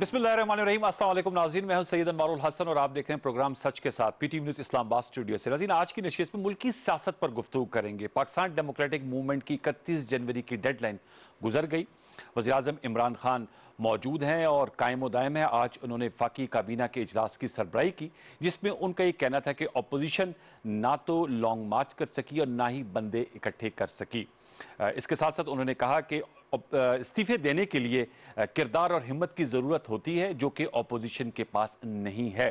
बिस्मिल्लाहिर्रहमानिर्रहीम। अस्सलाम वालेकुम नाज़रीन, मैं हूं सैयद अनवारुल हसन और आप देख रहे हैं प्रोग्राम सच के साथ पीटीवी न्यूज़ इस्लामाबाद स्टूडियो से। नाज़रीन, आज की नशिस्त में मुल्की सियासत पर गुफ्तगू करेंगे। पाकिस्तान डेमोक्रेटिक मूवमेंट की 31 जनवरी की डेडलाइन गुजर गई। वज़ीर-ए-आज़म इमरान खान मौजूद हैं और कायम दायम है। आज उन्होंने वफ़ाकी काबीना के इजलास की सरबराही की, जिसमें उनका ये कहना था कि अपोजिशन ना तो लॉन्ग मार्च कर सकी और ना ही बंदे इकट्ठे कर सकी। इसके साथ साथ उन्होंने कहा कि इस्तीफे देने के लिए किरदार और हिम्मत की ज़रूरत होती है, जो कि अपोजिशन के पास नहीं है।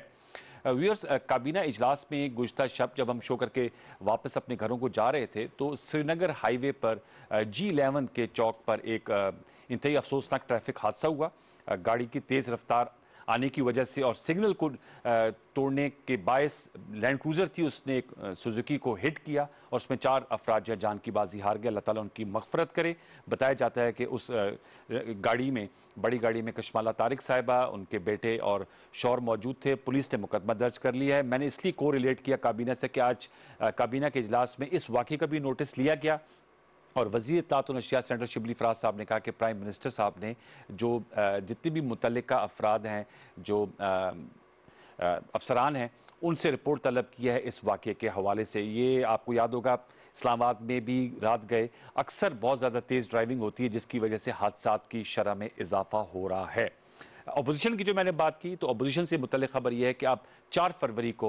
व्यूअर्स, काबीना इजलास में गुज़श्ता शब जब हम शो करके वापस अपने घरों को जा रहे थे तो श्रीनगर हाईवे पर G11 के चौक पर एक इंतहाई अफसोसनाक ट्रैफिक हादसा हुआ। गाड़ी की तेज़ रफ्तार आने की वजह से और सिग्नल को तोड़ने के बायस लैंड क्रूज़र थी, उसने एक सुजुकी को हिट किया और उसमें 4 अफराद जो जान की बाजी हार गए। अल्लाह ताला उनकी मग़फ़रत करे। बताया जाता है कि उस गाड़ी में, बड़ी गाड़ी में कशमाला तारिक साहिबा, उनके बेटे और शौहर मौजूद थे। पुलिस ने मुकदमा दर्ज कर लिया है। मैंने इसलिए को रिलेट किया काबीना से कि आज काबीना के इजलास में इस वाक़े का भी नोटिस लिया गया और वज़ीर इत्तलात व नशरियात सेनेटर शिबली फराज साहब ने कहा कि प्राइम मिनिस्टर साहब ने जो जितने भी मुतल्लिका अफराद हैं, जो अफसरान हैं, उनसे रिपोर्ट तलब किया है इस वाक़े के हवाले से। ये आपको याद होगा, इस्लामाबाद में भी रात गए अक्सर बहुत ज़्यादा तेज़ ड्राइविंग होती है, जिसकी वजह से हादसात की शरह में इजाफा हो रहा है। अपोजिशन की जो मैंने बात की, तो अपोजिशन से मुतल्लिक़ खबर यह है कि अब 4 फरवरी को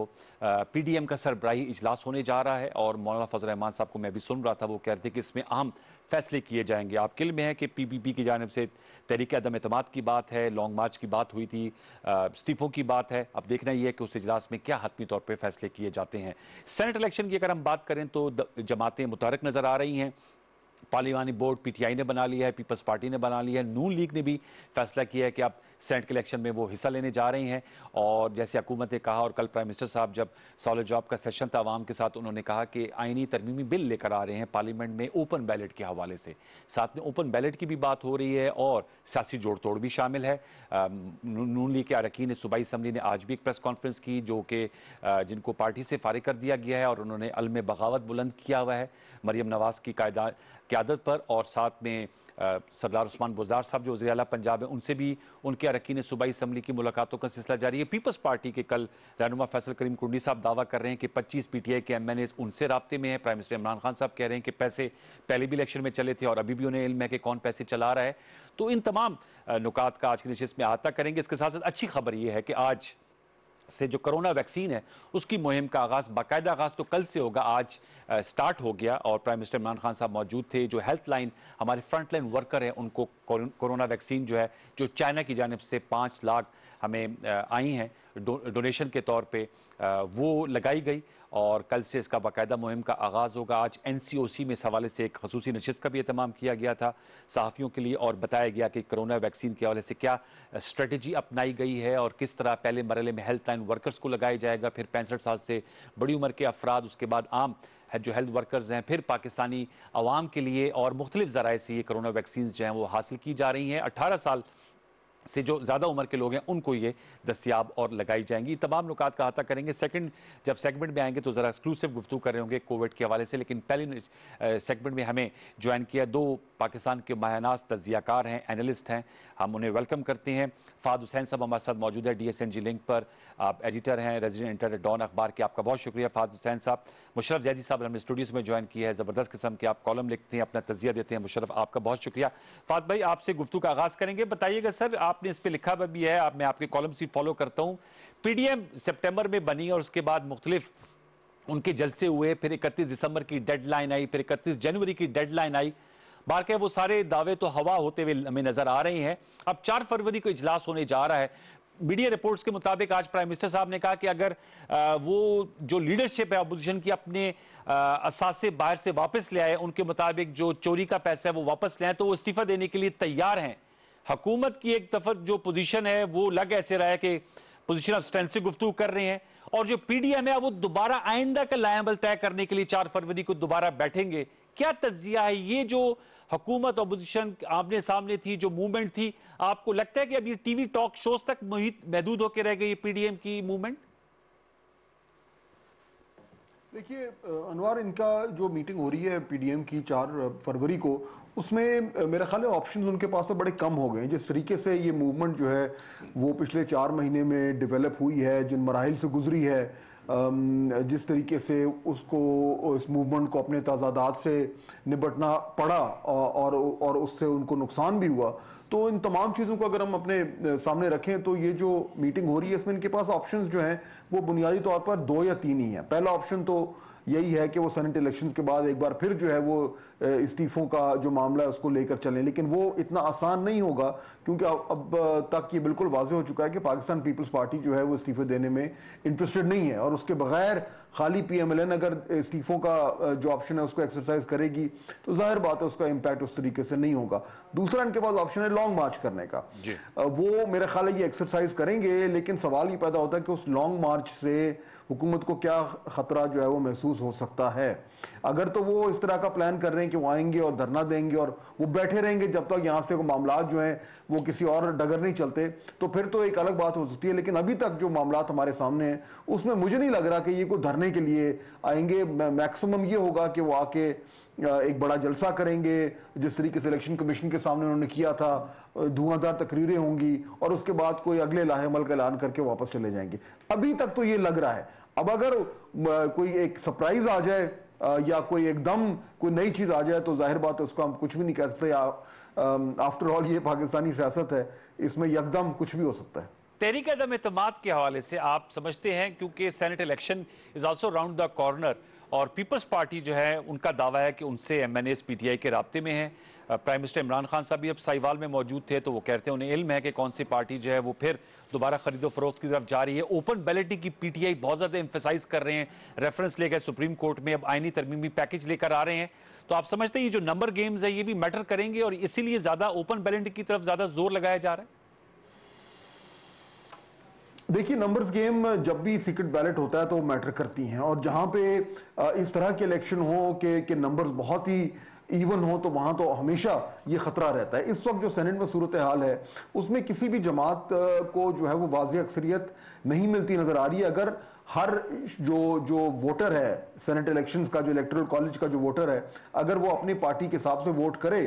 PDM का सरबराही इजलास होने जा रहा है और मौलाना फजल रहमान साहब को मैं भी सुन रहा था, वो कह रहे थे कि इसमें अहम फैसले किए जाएंगे। आपके इल्म में है कि PPP की जानिब से तहरीक अदम एतमाद की बात है, लॉन्ग मार्च की बात हुई थी, इस्तीफ़ों की बात है। अब देखना यह है कि उस इजलास में क्या हतमी तौर पर फैसले किए जाते हैं। सेनेट इलेक्शन की अगर हम बात करें तो जमातें मुतहरक नज़र आ रही हैं। पार्लिमानी बोर्ड PTI ने बना लिया है, पीपल्स पार्टी ने बना लिया है, नून लीग ने भी फैसला किया है कि आप सेनेट के इलेक्शन में वो हिस्सा लेने जा रही हैं। और जैसे हुकूमत ने कहा, और कल प्राइम मिनिस्टर साहब जब सवाल जवाब का सेशन था आवाम के साथ, उन्होंने कहा कि आईनी तरमीमी बिल लेकर आ रहे हैं पार्लियामेंट में ओपन बैलेट के हवाले से। साथ में ओपन बैलेट की भी बात हो रही है और सियासी जोड़ तोड़ भी शामिल है। नून लीग के अरकान सूबाई असम्बली ने आज भी एक प्रेस कॉन्फ्रेंस की, जो कि जिनको पार्टी से फारिग कर दिया गया है और उन्होंने अलम बगावत बुलंद किया हुआ है मरियम नवाज की क़यादत पर। और साथ में सरदार उस्मान बुज़दार साहब जो वज़ीर आला पंजाब है, उनसे भी उनके अरकान सूबाई असम्बली की मुलाकातों का सिलसिला जारी है। पीपल्स पार्टी के कल रहनुमा फैसल करीम कुंडी साहब दावा कर रहे हैं कि 25 PTI के MNAs उनसे राब्ते में है। प्राइम मिनिस्टर इमरान खान साहब कह रहे हैं कि पैसे पहले भी इलेक्शन में चले थे और अभी भी उन्हें इल्म है कि कौन पैसे चला रहा है। तो इन तमाम नुकात का आज की नशिस्त में अहाता करेंगे। इसके साथ साथ अच्छी खबर यह है कि आज से जो कोरोना वैक्सीन है उसकी मुहिम का आगाज़, बाकायदा आगाज़ तो कल से होगा, आज स्टार्ट हो गया। और प्राइम मिनिस्टर इमरान खान साहब मौजूद थे। जो हेल्थ लाइन हमारे फ्रंट लाइन वर्कर हैं, उनको कोरोना वैक्सीन जो है, जो चाइना की जानिब से 5 लाख हमें आई हैं डोनेशन के तौर पे, वो लगाई गई और कल से इसका बाकायदा मुहिम का आगाज़ होगा। आज NCOC में इस हवाले से एक खसूसी नशिस्त का भी एहतमाम किया गया था सहाफ़ियों के लिए और बताया गया कि कोरोना वैक्सीन के हवाले से क्या स्ट्रेटजी अपनाई गई है और किस तरह पहले मरहले में हेल्थ लाइन वर्कर्स को लगाया जाएगा, फिर 65 साल से बड़ी उम्र के अफराद, उसके बाद आम जो हेल्थ वर्कर्स हैं, फिर पाकिस्तानी अवाम के लिए और मुख्तलिफ ज़राए से ये कोरोना वैक्सीन जो हैं वो हासिल की जा रही हैं। 18 साल से जो ज़्यादा उम्र के लोग हैं उनको ये दस्तियाब और लगाई जाएंगी। तमाम नुकात का अहाता करेंगे। जब सेगमेंट में आएंगे तो ज़रा एक्सक्लूसिव गुफ्तगू कर रहे होंगे कोविड के हवाले से, लेकिन पहले सेगमेंट में हमें ज्वाइन किया 2 पाकिस्तान के माहनाज तज्जियाकार हैं, एनालिस्ट हैं, हम उन्हें वेलकम करते हैं। फ़ाद हुसैन साहब हमारे साथ मौजूद है, DSNG लिंक पर आप एडिटर हैं, रेजिडेंट एडिटर डॉन अखबार के, आपका बहुत शुक्रिया फ़ाद हुसैन साहब। मुशर्रफ जैदी साहब हमने स्टूडियोज़ में ज्वाइन किया है, ज़बरदस्त किस्म के आप कॉलम लिखते हैं, अपना तजिया देते हैं। मुशर्रफ, आपका बहुत शुक्रिया। फ़ाद भाई, आपसे गुफ्तगू का आगाज़ करेंगे। बताइएगा सर, आपने इस पर लिखा भी है, मैं आपके कॉलम से फॉलो करता हूं, PDM सितंबर में बनी और उसके बाद मुख्तलिफ उनके जलसे हुए, फिर 31 दिसंबर की डेडलाइन आई, फिर 31 जनवरी की डेडलाइन आई। बाकी वो सारे दावे तो हवा होते हुए हमें नजर आ रहे हैं। अब 4 फरवरी को इजलास होने जा रहा है। मीडिया रिपोर्ट्स के मुताबिक आज प्राइम मिनिस्टर साहब ने कहा कि अगर वो जो लीडरशिप है अपोजिशन की अपने असासे बाहर से वापस ले आए, उनके मुताबिक जो चोरी का पैसा है वो वापस ले आए, तो वो इस्तीफा देने के लिए तैयार हैं। हुकूमत की एक तरफ जो पोजीशन है वो लग ऐसे रहा है कि पोजीशन ऑफ स्ट्रेंथ से गुफ्तगू कर रहे हैं और जो PDM है वो दोबारा आइंदा का लायबल तय करने के लिए 4 फरवरी को दोबारा बैठेंगे। क्या तज्जिया है? ये जो हुकूमत अपोजिशन आमने सामने थी, जो मूवमेंट थी, आपको लगता है कि अब ये TV टॉक शोज तक महदूद होकर रह गई PDM की मूवमेंट? देखिए अनवार, इनका जो मीटिंग हो रही है पीडीएम की 4 फरवरी को, उसमें मेरा ख्याल है ऑप्शंस उनके पास तो बड़े कम हो गए हैं। जिस तरीके से ये मूवमेंट जो है वो पिछले 4 महीने में डेवलप हुई है, जिन मराहिल से गुजरी है, जिस तरीके से उसको, इस मूवमेंट को अपने तजादात से निपटना पड़ा और उससे उनको नुकसान भी हुआ, तो इन तमाम चीज़ों को अगर हम अपने सामने रखें तो ये जो मीटिंग हो रही है इसमें इनके पास ऑप्शंस जो हैं वो बुनियादी तौर पर 2 या 3 ही हैं। पहला ऑप्शन तो यही है कि वो सेनेट इलेक्शंस के बाद एक बार फिर जो है वो इस्तीफों का जो मामला है उसको लेकर चलें, लेकिन वो इतना आसान नहीं होगा क्योंकि अब तक ये बिल्कुल वाज़ेह हो चुका है कि पाकिस्तान पीपल्स पार्टी जो है वो इस्तीफे देने में इंटरेस्टेड नहीं है, और उसके बगैर खाली पीएमएलएन अगर इस्तीफों का जो ऑप्शन है उसको एक्सरसाइज करेगी तो जाहिर बात है उसका इम्पैक्ट उस तरीके से नहीं होगा। दूसरा इनके पास ऑप्शन है लॉन्ग मार्च करने का। वो मेरा ख्याल है ये एक्सरसाइज करेंगे, लेकिन सवाल ये पैदा होता है कि उस लॉन्ग मार्च से हुकूमत को क्या खतरा जो है वो महसूस हो सकता है। अगर तो वो इस तरह का प्लान कर रहे हैं कि वो आएंगे और धरना देंगे और वो बैठे रहेंगे जब तक यहाँ से मामला जो हैं वो किसी और डगर नहीं चलते, तो फिर तो एक अलग बात हो सकती है। लेकिन अभी तक जो मामला हमारे सामने हैं उसमें मुझे नहीं लग रहा कि ये कोई धरने के लिए आएंगे। मैक्सिमम ये होगा कि वो आके एक बड़ा जलसा करेंगे, जिस तरीके से इलेक्शन कमीशन के सामने उन्होंने किया था, धुआंधार तकरीरें होंगी और उसके बाद कोई अगले लाहेमल का ऐलान करके वापस चले जाएंगे। अभी तक तो ये लग रहा है। अब अगर कोई एक सरप्राइज आ जाए या कोई एकदम कोई नई चीज आ जाए तो जाहिर बात है उसको हम कुछ भी नहीं कह सकते। आफ्टर ऑल ये पाकिस्तानी सियासत है, इसमें यकदम कुछ भी हो सकता है। तहरीक अदम एतमाद के हवाले से आप समझते हैं, क्योंकि senate election is also round the corner और पीपल्स पार्टी जो है उनका दावा है कि उनसे एमएनएस पीटीआई के राब्ते में है। प्राइम मिनिस्टर इमरान खान साहब भी अब साहिवाल में मौजूद थे तो वो कहते हैं उन्हें इल्म है कि कौन सी पार्टी जो है वो फिर दोबारा खरीदो फरोख्त की तरफ जा रही है। ओपन बैलेटिंग की पीटीआई बहुत ज़्यादा एम्फेसाइज कर रहे हैं, रेफरेंस ले गए सुप्रीम कोर्ट में, अब आईनी तरमीमी पैकेज लेकर आ रहे हैं। तो आप समझते हैं ये जो नंबर गेम्स है ये भी मैटर करेंगे और इसीलिए ज़्यादा ओपन बैलेटिंग की तरफ ज़्यादा जोर लगाया जा रहा है? देखिए, नंबर्स गेम जब भी सीक्रेट बैलेट होता है तो वो मैटर करती हैं, और जहां पे इस तरह के इलेक्शन हो कि नंबर्स बहुत ही इवन हो तो वहां तो हमेशा ये खतरा रहता है। इस वक्त जो सेनेट में सूरत हाल है उसमें किसी भी जमात को जो है वो वाज़ेह अक्सरियत नहीं मिलती नजर आ रही है। अगर हर जो वोटर है सेनेट इलेक्शंस का, जो इलेक्टोरल कॉलेज का जो वोटर है, अगर वो अपनी पार्टी के हिसाब से वोट करे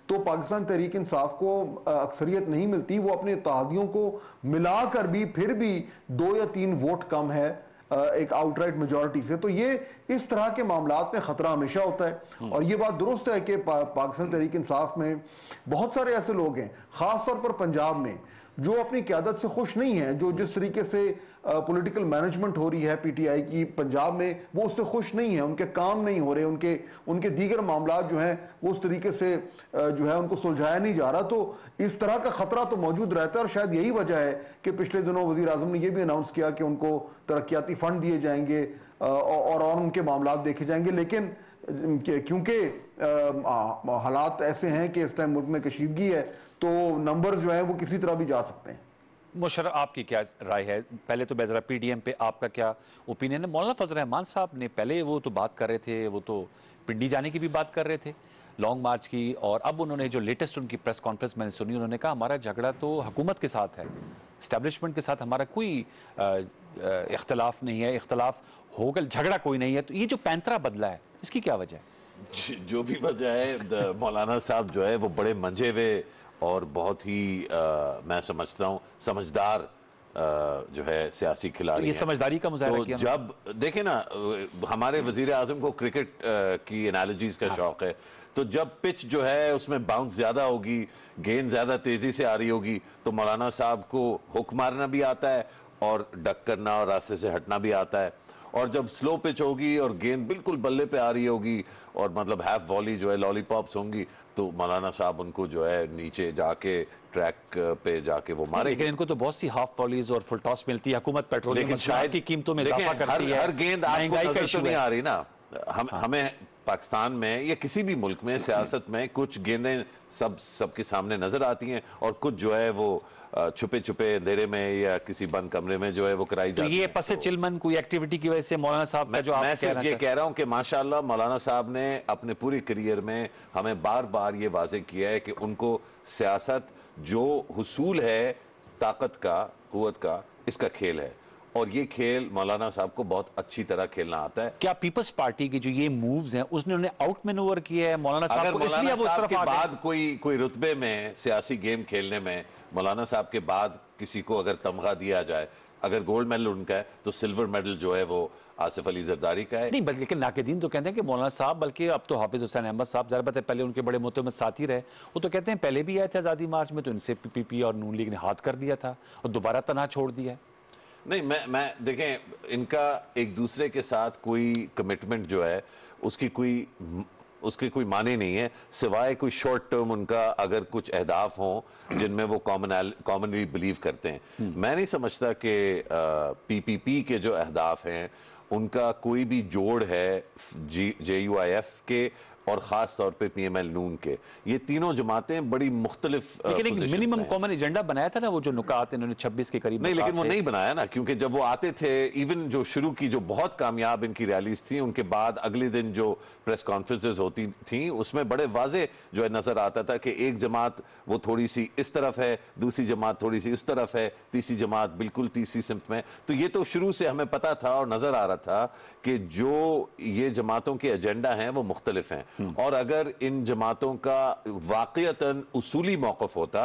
तो पाकिस्तान तहरीक इंसाफ को अक्सरियत नहीं मिलती। वो अपने इत्तेहादियों को मिलाकर भी फिर भी 2 या 3 वोट कम है एक आउटराइट मेजॉरिटी से। तो ये इस तरह के मामलात में खतरा हमेशा होता है। और ये बात दुरुस्त है कि पाकिस्तान तहरीक इंसाफ में बहुत सारे ऐसे लोग हैं, खासतौर पर पंजाब में, जो अपनी क़यादत से खुश नहीं है। जो जिस तरीके से पॉलिटिकल मैनेजमेंट हो रही है पीटीआई की पंजाब में, वो उससे खुश नहीं है। उनके काम नहीं हो रहे, उनके दीगर मामला जो हैं वो उस तरीके से जो है उनको सुलझाया नहीं जा रहा। तो इस तरह का खतरा तो मौजूद रहता है, और शायद यही वजह है कि पिछले दिनों वज़ीर आज़म ने यह भी अनाउंस किया कि उनको तरक्याती फंड दिए जाएंगे और उनके मामला देखे जाएंगे। लेकिन क्योंकि हालात ऐसे हैं कि इस टाइम मुल्क में कशीदगी है, तो नंबर जो है वो किसी तरह भी जा सकते हैं। मुशर्रफ, आपकी क्या राय है? पहले तो बेजरा पीडीएम पे आपका क्या ओपिनियन है? मौलाना फजल रहमान साहब ने पहले वो तो बात कर रहे थे, वो तो पिंडी जाने की भी बात कर रहे थे, लॉन्ग मार्च की, और अब उन्होंने जो लेटेस्ट उनकी प्रेस कॉन्फ्रेंस मैंने सुनी, उन्होंने कहा हमारा झगड़ा तो हुकूमत के साथ है, इस्टेब्लिशमेंट के साथ हमारा कोई इख्तलाफ नहीं है, इख्तलाफ होगा, झगड़ा कोई नहीं है। तो ये जो पैंतरा बदला है इसकी क्या वजह है? जो भी वजह है, मौलाना साहब जो है वो बड़े मंझे हुए और बहुत ही मैं समझता हूँ समझदार जो है सियासी खिलाड़ी। तो ये समझदारी का मुजाहरा किया। जब देखे ना, हमारे वजीर आजम को क्रिकेट की एनालॉजीज का शौक है, तो जब पिच जो है उसमें बाउंस ज्यादा होगी, गेंद ज्यादा तेजी से आ रही होगी, तो मौलाना साहब को हुक मारना भी आता है और डक करना और रास्ते से हटना भी आता है। और जब स्लो पिच होगी और गेंद बिल्कुल बल्ले पे आ रही होगी और मतलब हाफ वॉली जो है लॉलीपॉप्स होंगी, तो मौलाना साहब उनको जो है नीचे जाके ट्रैक पे जाके वो मारे। लेकिन इनको तो बहुत सी हाफ वॉलीज और फुल टॉस मिलती है, हुकूमत पेट्रोलियम की कीमतों में इजाफा करती है। हर गेंद आपको नजर तो नहीं आ रही ना। हमें पाकिस्तान में या किसी भी मुल्क में सियासत में कुछ गेंदें सबके सामने नजर आती हैं और कुछ जो है वो छुपे छुपे अंधेरे में या किसी बंद कमरे में जो है वो कराई जाती है। तो ये पसे चिलमन कोई एक्टिविटी की वजह से मौलाना साहब का जो आप मैं सिर्फ ये कह रहा हूं कि माशाल्लाह मौलाना साहब ने अपने पूरी करियर में हमें बार बार ये वाज़ेह किया है कि उनको सियासत जो हुसूल है ताकत का, कुव्वत का, इसका खेल है। और ये खेल मौलाना साहब को बहुत अच्छी तरह खेलना आता है। क्या पीपल्स पार्टी के जो ये मूव्स हैं उसने उन्हें आउट मैनूवर किया है मौलाना साहब को, इसलिए मौलाना वो उस साहब तरफ के आ गए? बाद कोई रुतबे में सियासी गेम खेलने में मौलाना साहब के बाद किसी को अगर तमगा दिया जाए, अगर गोल्ड मेडल उनका है तो सिल्वर मेडल जो है वो आसिफ अली जरदारी का है। नहीं, बल्कि लेकिन नाकिदीन तो कहते हैं कि मौलाना साहब, बल्कि अब तो हाफिज हुसैन अहमद साहब ज़रा बात है, पहले उनके बड़े मोहतरम साथी रहे, वो तो कहते हैं पहले भी आए थे आज़ादी मार्च में तो इनसे पीपीपी और नून लीग ने हाथ कर दिया था और दोबारा तना छोड़ दिया है। नहीं, मैं देखें, इनका एक दूसरे के साथ कोई कमिटमेंट जो है उसके कोई माने नहीं है, सिवाय कोई शॉर्ट टर्म उनका अगर कुछ अहदाफ हों जिनमें वो कॉमनली बिलीव करते हैं। मैं नहीं समझता कि पीपीपी के जो अहदाफ हैं उनका कोई भी जोड़ है JUIF के और ख़ास तौर पे PML नून के। ये तीनों जमातें बड़ी मुख्तलिफ, लेकिन एक मिनिमम कॉमन एजेंडा बनाया था ना, वो जो नुकात इन्होंने 26 के करीब नहीं, लेकिन वो नहीं बनाया ना, क्योंकि जब वो आते थे, इवन जो शुरू की जो बहुत कामयाब इनकी रैलीज थी, उनके बाद अगले दिन जो प्रेस कॉन्फ्रेंसेस होती थी उसमें बड़े वाजे जो है नजर आता था कि एक जमात वो थोड़ी सी इस तरफ है, दूसरी जमात थोड़ी सी इस तरफ है, तीसरी जमात बिल्कुल तीसरी सिमत में। तो ये तो शुरू से हमें पता था और नजर आ रहा था कि जो ये जमातों के एजेंडा हैं वो मुख्तलिफ हैं, और अगर इन जमातों का वाकईतन उसूली मौक़िफ़ होता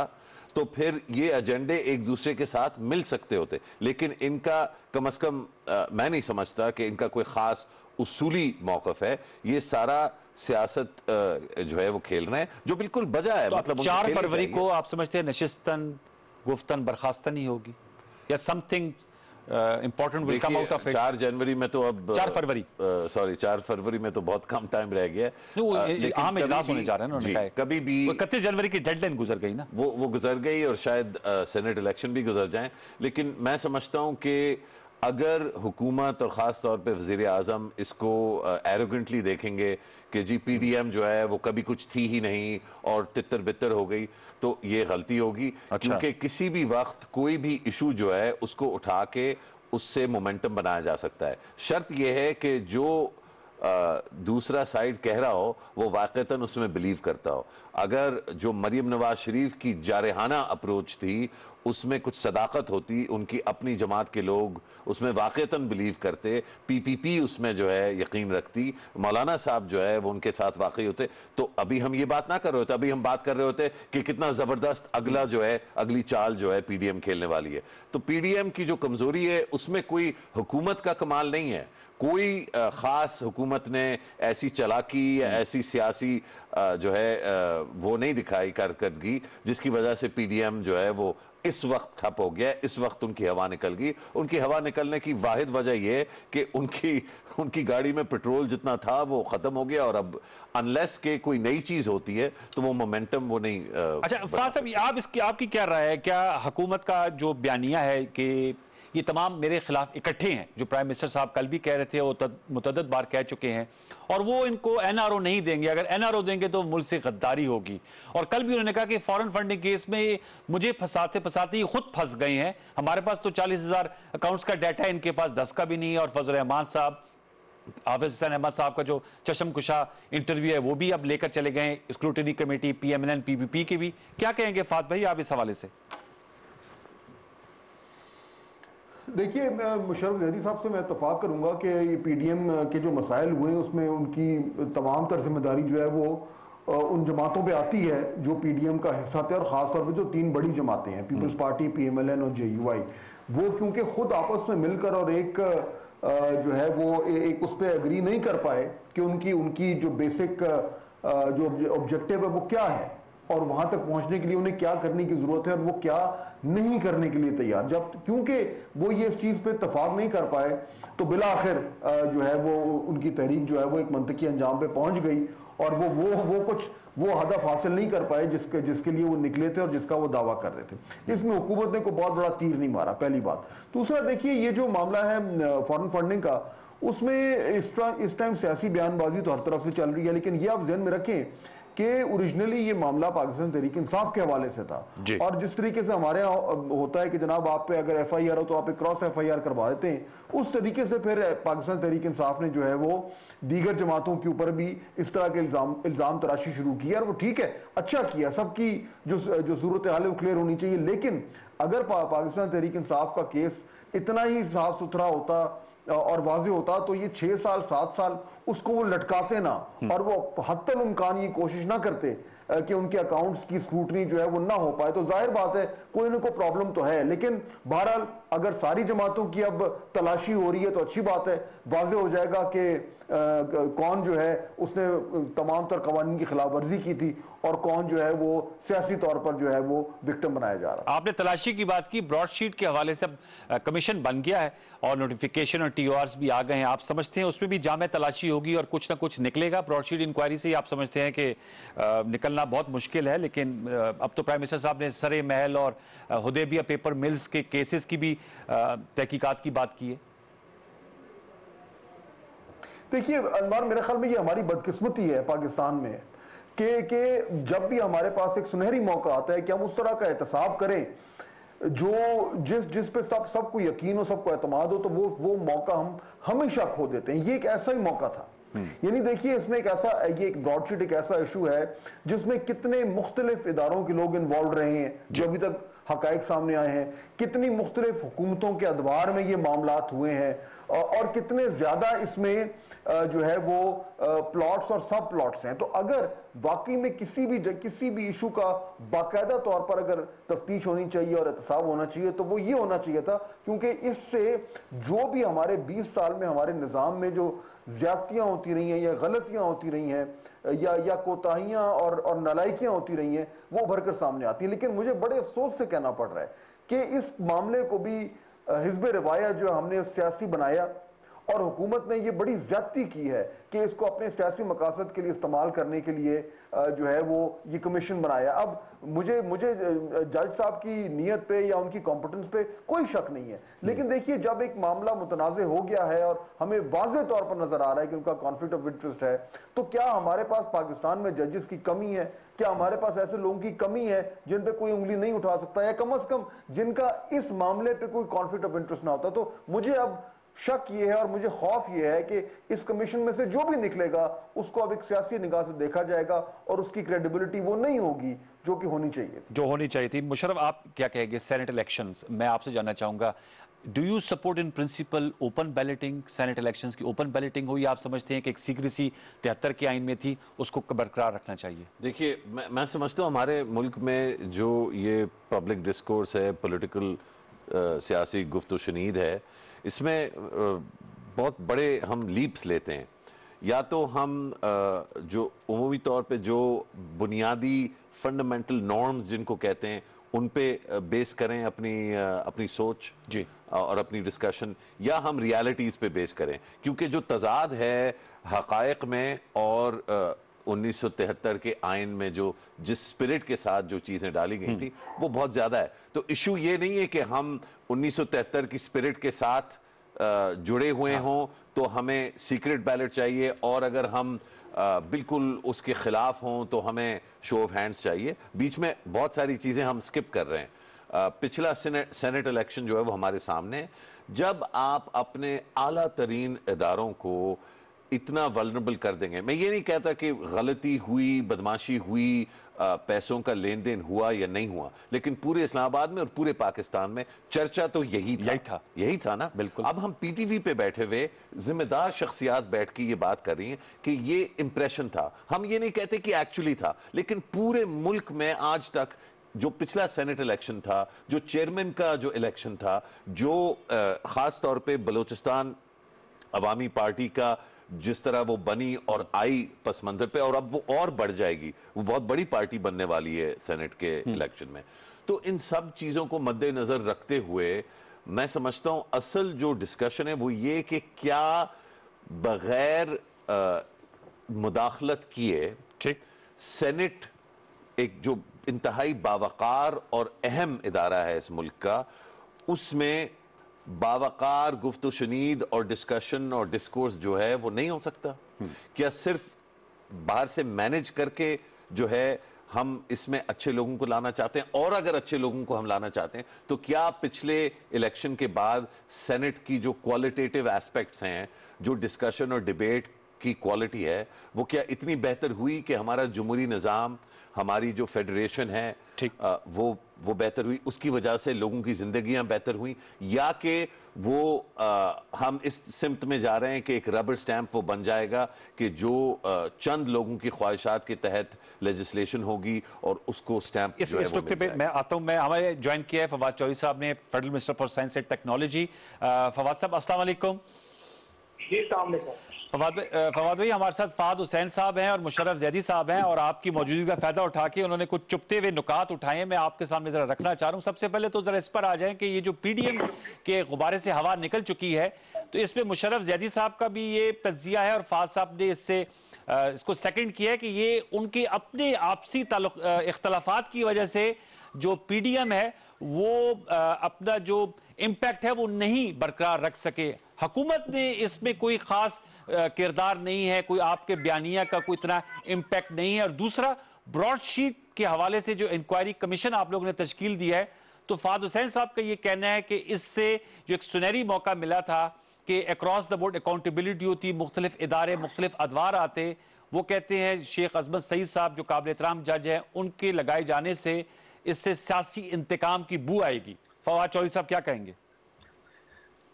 तो फिर ये एजेंडे एक दूसरे के साथ मिल सकते होते। लेकिन इनका कम अज़ कम मैं नहीं समझता कि इनका कोई ख़ास उसूली मौक़िफ़ है। ये सारा सियासत जो है वो खेल रहे हैं जो बिल्कुल बजा है। तो मतलब 4 फरवरी को आप समझते हैं नशिस्तन गुफ्तन बर्खास्तन ही होगी या something important will come out of it? 4 जनवरी में तो अब 4 फरवरी 4 फरवरी में तो बहुत कम टाइम रह गया है। आम इजलास होने जा रहे हैं, उन्होंने कहा है कभी भी 31 जनवरी की डेडलाइन गुजर गई ना, वो गुजर गई और शायद सेनेट इलेक्शन भी गुजर जाएं। लेकिन मैं समझता हूं कि अगर हुकूमत और ख़ास तौर पे वज़ीर आज़म इसको एरोगेंटली देखेंगे कि जी PDM जो है वो कभी कुछ थी ही नहीं और तितर बितर हो गई, तो ये गलती होगी। क्योंकि किसी भी वक्त कोई भी इशू जो है उसको उठा के उससे मोमेंटम बनाया जा सकता है। शर्त यह है कि जो दूसरा साइड कह रहा हो वो वाक़ईतन उसमें बिलीव करता हो। अगर जो मरियम नवाज शरीफ की जारहाना अप्रोच थी उसमें कुछ सदाकत होती, उनकी अपनी जमात के लोग उसमें वाक़ईतन बिलीव करते, PPP उसमें जो है यकीन रखती, मौलाना साहब जो है वो उनके साथ वाकई होते, तो अभी हम ये बात ना कर रहे होते। अभी हम बात कर रहे होते कि कितना ज़बरदस्त अगला जो है अगली चाल जो है PDM खेलने वाली है। तो PDM की जो कमज़ोरी है उसमें कोई हुकूमत का कमाल नहीं है, कोई ख़ास हुकूमत ने ऐसी चालाकी या ऐसी सियासी जो है वो नहीं दिखाई कारकर्दगी जिसकी वजह से PDM जो है वो इस वक्त ठप हो गया। इस वक्त उनकी हवा निकल गई। उनकी हवा निकलने की वाहिद वजह यह है कि उनकी गाड़ी में पेट्रोल जितना था वो खत्म हो गया और अब अनलेस के कोई नई चीज होती है तो वो मोमेंटम वो नहीं। अच्छा फाज साहब, आपकी क्या राय है? क्या हुकूमत का जो बयानिया है कि ये तमाम मेरे खिलाफ इकट्ठे हैं, जो प्राइम मिनिस्टर साहब कल भी कह रहे थे, वो मुतअद्दिद बार कह चुके हैं, और वो इनको NRO नहीं देंगे, अगर NRO देंगे तो मुल्क से गद्दारी होगी। और कल भी उन्होंने कहा कि फॉरेन फंडिंग केस में मुझे फंसाते ही खुद फंस गए हैं, हमारे पास तो 40,000 अकाउंट्स का डाटा है, इनके पास 10 का भी नहीं है। और फजल रहमान साहब, हाफिज हुसैन अहमद साहब का जो चशमकुशा इंटरव्यू है वो भी अब लेकर चले गए स्क्रूटनी कमेटी PMLN PPP के भी। क्या कहेंगे फात भाई आप इस हवाले से? देखिए, मैं मुशर्रफ ज़ैदी साहब से मैं इत्तफाक करूंगा कि ये PDM के जो मसाइल हुए उसमें उनकी तमाम तर जिम्मेदारी जो है वो उन जमातों पे आती है जो PDM का हिस्सा थे, और ख़ास तौर पे जो 3 बड़ी जमातें हैं, पीपल्स पार्टी, PMLN और JUI, वो क्योंकि खुद आपस में मिलकर और एक जो है वो एक उस पर एग्री नहीं कर पाए कि उनकी जो बेसिक जो ऑब्जेक्टिव है वो क्या है और वहां तक पहुंचने के लिए उन्हें क्या करने की जरूरत है और वो क्या नहीं करने के लिए तैयार। जब क्योंकि वो ये इस चीज पे इत्तेफाक नहीं कर पाए तो बिला आखिर जो है वो उनकी तहरीक जो है वो एक मंतकी अंजाम पे पहुंच गई और वो हदफ हासिल नहीं कर पाए जिसके लिए वो निकले थे और जिसका वो दावा कर रहे थे। इसमें हुकूमत ने कोई बहुत बड़ा तीर नहीं मारा, पहली बात। दूसरा, देखिए ये जो मामला है फॉरेन फंडिंग का, उसमें इस टाइम सियासी बयानबाजी तो हर तरफ से चल रही है, लेकिन ये आप ज़हन में रखें कि ओरिजिनली ये मामला पाकिस्तान तहरीक इंसाफ के हवाले से था, और जिस तरीके से हमारे यहाँ होता है कि जनाब आप पे अगर FIR हो तो आप एक क्रॉस FIR करवा देते हैं, उस तरीके से फिर पाकिस्तान तहरीक इंसाफ ने जो है वो दीगर जमातों के ऊपर भी इस तरह के इल्जाम तराशी शुरू की, और वो ठीक है, अच्छा किया, सबकी जो सूरत हाल है वो क्लियर होनी चाहिए। लेकिन अगर पाकिस्तान तहरीक इंसाफ का केस इतना ही साफ सुथरा होता और वाज़ेह होता तो ये 6 साल 7 साल उसको वो लटकाते ना, और वो हत्तल इम्कान ये कोशिश ना करते कि उनके अकाउंट्स की स्क्रूटनी जो है वो ना हो पाए। तो जाहिर बात है कोई ना कोई प्रॉब्लम तो है, लेकिन बहरहाल अगर सारी जमातों की अब तलाशी हो रही है तो अच्छी बात है, वाज़ेह हो जाएगा कि कौन जो है उसने तमाम तर कवानीन की खिलाफ वर्जी की थी और कौन जो है वो सियासी तौर पर जो है वो विक्टिम बनाया जा रहा है। आपने तलाशी की बात की, ब्रॉडशीट के हवाले से कमीशन बन गया है और नोटिफिकेशन और TORs भी आ गए हैं। आप समझते हैं उसमें भी जामे तलाशी होगी और कुछ ना कुछ निकलेगा? ब्रॉडशीट इंक्वायरी से ही आप समझते हैं कि निकलना बहुत मुश्किल है, लेकिन अब तो प्राइम मिनिस्टर साहब ने सरे महल और हुदैबिया पेपर मिल्स के केसेस की भी तहकीकात की बात की है। देखिए अनवर, मेरे ख्याल में ये हमारी बदकिस्मती है पाकिस्तान में कि जब भी हमारे पास एक सुनहरी मौका आता है कि हम उस तरह का एहतसाब करें जो जिस पे सबको यकीन हो, सबको एतमाद हो, तो वो मौका हम हमेशा खो देते हैं। ये एक ऐसा ही मौका था। यानी देखिए इसमें ये एक ब्रॉडशीट एक ऐसा इशू है जिसमें कितने मुख्तलिफ इदारों के लोग इन्वॉल्व रहे हैं जो अभी तक हकायक सामने आए हैं, कितनी मुख्तलिफ हुकूमतों के अदवार में ये मामलात हुए हैं, और कितने ज्यादा इसमें जो है वो प्लॉट्स और सब प्लॉट्स हैं। तो अगर वाकई में किसी भी इशू का बाकायदा तौर पर अगर तफ्तीश होनी चाहिए और एहतसाब होना चाहिए तो वो ये होना चाहिए था, क्योंकि इससे जो भी हमारे 20 साल में हमारे निज़ाम में जो ज्यादतियां होती रही हैं या गलतियां होती रही हैं या कोताहियां और नालायकियां होती रही हैं, वो भरकर सामने आती है। लेकिन मुझे बड़े अफसोस से कहना पड़ रहा है कि इस मामले को भी हिज़्ब रिवाया जो हमने सियासी बनाया और हुकूमत ने ये बड़ी ज्यादती की है कि इसको अपने सियासी मकासद के लिए इस्तेमाल करने के लिए जो है वो ये कमीशन बनाया। अब मुझे जज साहब की नीयत पे या उनकी कॉम्पिटेंस पे कोई शक नहीं है, लेकिन देखिए जब एक मामला मुतनाज़े हो गया है और हमें वाज़ेह तौर पर नजर आ रहा है कि उनका कॉन्फ्लिक्ट ऑफ इंटरेस्ट है, तो क्या हमारे पास पाकिस्तान में जजेस की कमी है? क्या हमारे पास ऐसे लोगों की कमी है जिन पे कोई उंगली नहीं उठा सकता, या कम से कम जिनका इस मामले पे कोई कॉन्फ्लिक्ट ऑफ इंटरेस्ट ना होता? तो मुझे अब शक ये है और मुझे खौफ ये है कि इस कमीशन में से जो भी निकलेगा उसको अब एक सियासी निगाह से देखा जाएगा और उसकी क्रेडिबिलिटी वो नहीं होगी जो कि होनी चाहिए थी। मुशर्रफ, आप क्या कहेंगे सेनेट इलेक्शंस? मैं आपसे जानना चाहूंगा, do you support in principle open balloting? Senate elections की ओपन बैलेटिंग हुई, आप समझते हैं कि एक सीक्रेसी 73 के आइन में थी, उसको बरकरार रखना चाहिए? देखिए मैं समझता हूँ हमारे मुल्क में जो ये पब्लिक डिस्कोर्स है, पॉलिटिकल सियासी गुफ्त शनीद है, इसमें बहुत बड़े हम लीप्स लेते हैं। या तो हम जो उमूमी तौर पे जो बुनियादी फंडामेंटल नॉर्म्स जिनको कहते हैं उन पे बेस करें अपनी सोच जी और अपनी डिस्कशन, या हम रियलिटीज़ पे बेस करें, क्योंकि जो तजाद है हकायक में और 1973 के आइन में जिस स्पिरिट के साथ जो चीज़ें डाली गई थी वो बहुत ज़्यादा है। तो इशू ये नहीं है कि हम 1973 की स्पिरिट के साथ जुड़े हुए हों तो हमें सीक्रेट बैलेट चाहिए, और अगर हम बिल्कुल उसके खिलाफ हों तो हमें शो ऑफ हैंड्स चाहिए। बीच में बहुत सारी चीज़ें हम स्किप कर रहे हैं। पिछला सेनेट इलेक्शन जो है वो हमारे सामने है। जब आप अपने आला तरीन इदारों को इतना वल्नरेबल कर देंगे, मैं ये नहीं कहता कि गलती हुई, बदमाशी हुई, पैसों का लेन देन हुआ या नहीं हुआ, लेकिन पूरे इस्लामाबाद में और पूरे पाकिस्तान में चर्चा तो यही था ना। बिल्कुल। अब हम PTV पे बैठे हुए जिम्मेदार शख्सियात बैठ के ये बात कर रही हैं कि ये इंप्रेशन था। हम ये नहीं कहते कि एक्चुअली था, लेकिन पूरे मुल्क में आज तक जो पिछला सेनेट इलेक्शन था, जो चेयरमैन का जो इलेक्शन था, जो खास तौर पे बलूचिस्तान अवामी पार्टी का जिस तरह वो बनी और आई पस मंजर पे, और अब वो और बढ़ जाएगी, वो बहुत बड़ी पार्टी बनने वाली है सेनेट के इलेक्शन में। तो इन सब चीज़ों को मद्देनजर रखते हुए मैं समझता हूं असल जो डिस्कशन है वो ये कि क्या बगैर मुदाखलत किए ठीक सेनेट एक जो इंतहाई बावकार और अहम इदारा है इस मुल्क का, उसमें बावकार गुफ्तु शनीद और डिस्कशन और डिस्कोर्स जो है वो नहीं हो सकता? क्या सिर्फ बाहर से मैनेज करके जो है हम इसमें अच्छे लोगों को लाना चाहते हैं, और अगर अच्छे लोगों को हम लाना चाहते हैं तो क्या पिछले इलेक्शन के बाद सेनेट की जो क्वालिटेटिव एस्पेक्ट्स हैं, जो डिस्कशन और डिबेट की क्वालिटी है, वो क्या इतनी बेहतर हुई कि हमारा जमहूरी निज़ाम, हमारी जो फेडरेशन है वो बेहतर हुई, उसकी वजह से लोगों की जिंदगियां बेहतर हुई, या कि वो हम इस सिमत में जा रहे हैं कि एक रबर स्टैंप वो बन जाएगा कि जो चंद लोगों की ख्वाहिशात के तहत लेजिस्लेशन होगी और उसको स्टैंप इस नुक्ते पे मैं आता हूं। मैं हमारे ज्वाइन किया है फवाद चौधरी साहब ने, federal minister for science and technology. Fawad साहब अस्सलाम वालेकुम। फवाद भाई, हमारे साथ फहद हुसैन साहब हैं और मुशर्रफ जैदी साहब हैं, और आपकी मौजूदगी का फायदा उठा के उन्होंने कुछ चुपते हुए नुकात उठाए हैं, मैं आपके सामने जरा रखना चाह रहा हूं। सबसे पहले तो जरा इस पर आ जाएं कि ये जो पीडीएम के गुब्बारे से हवा निकल चुकी है, तो इसमें मुशर्रफ जैदी साहब का भी ये तज्जिया है और फहद साहब ने इसको सेकंड किया है कि ये उनके अपने आपसी इख्तलाफात की वजह से जो पीडीएम है वो अपना जो इम्पैक्ट है वो नहीं बरकरार रख सके। हुकूमत ने इसमें कोई खास किरदार नहीं है, कोई आपके बयानिया का कोई इतना इम्पैक्ट नहीं है। और दूसरा, ब्रॉडशीट के हवाले से जो इंक्वायरी कमीशन आप लोगों ने तश्कील दिया है, तो फहद हुसैन साहब का ये कहना है कि इससे जो एक सुनहरी मौका मिला था कि अक्रॉस द बोर्ड अकाउंटेबिलिटी होती, मुख्तलिफ इदारे मुख्तलिफ अदवार आते, वो कहते हैं शेख अजमत सईद साहब जो काबिल एहतराम जज हैं, उनके लगाए जाने से इससे सियासी इंतकाम की बू आएगी। फवाद चौधरी साहब क्या कहेंगे?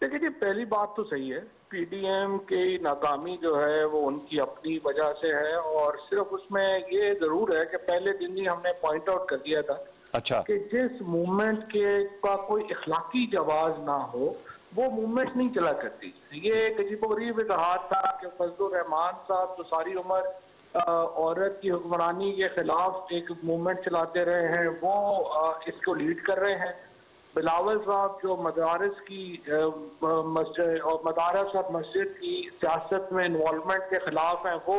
देखिए जी, पहली बात तो सही है, पीडीएम की नाकामी जो है वो उनकी अपनी वजह से है, और सिर्फ उसमें ये जरूर है कि पहले दिन ही हमने पॉइंट आउट कर दिया था अच्छा कि जिस मूवमेंट के का कोई इखलाकी जवाब ना हो वो मूवमेंट नहीं चला करती। ये एक अजीबोगरीब इतिहाद था कि फजलुर रहमान साहब जो सारी उम्र औरत की हुक्मरानी के खिलाफ एक मूवमेंट चलाते रहे हैं, वो इसको लीड कर रहे हैं। बिलावल साहब जो मदारस की मस्जिद और मदारस और मस्जिद की सियासत में इन्वॉल्वमेंट के खिलाफ हैं, वो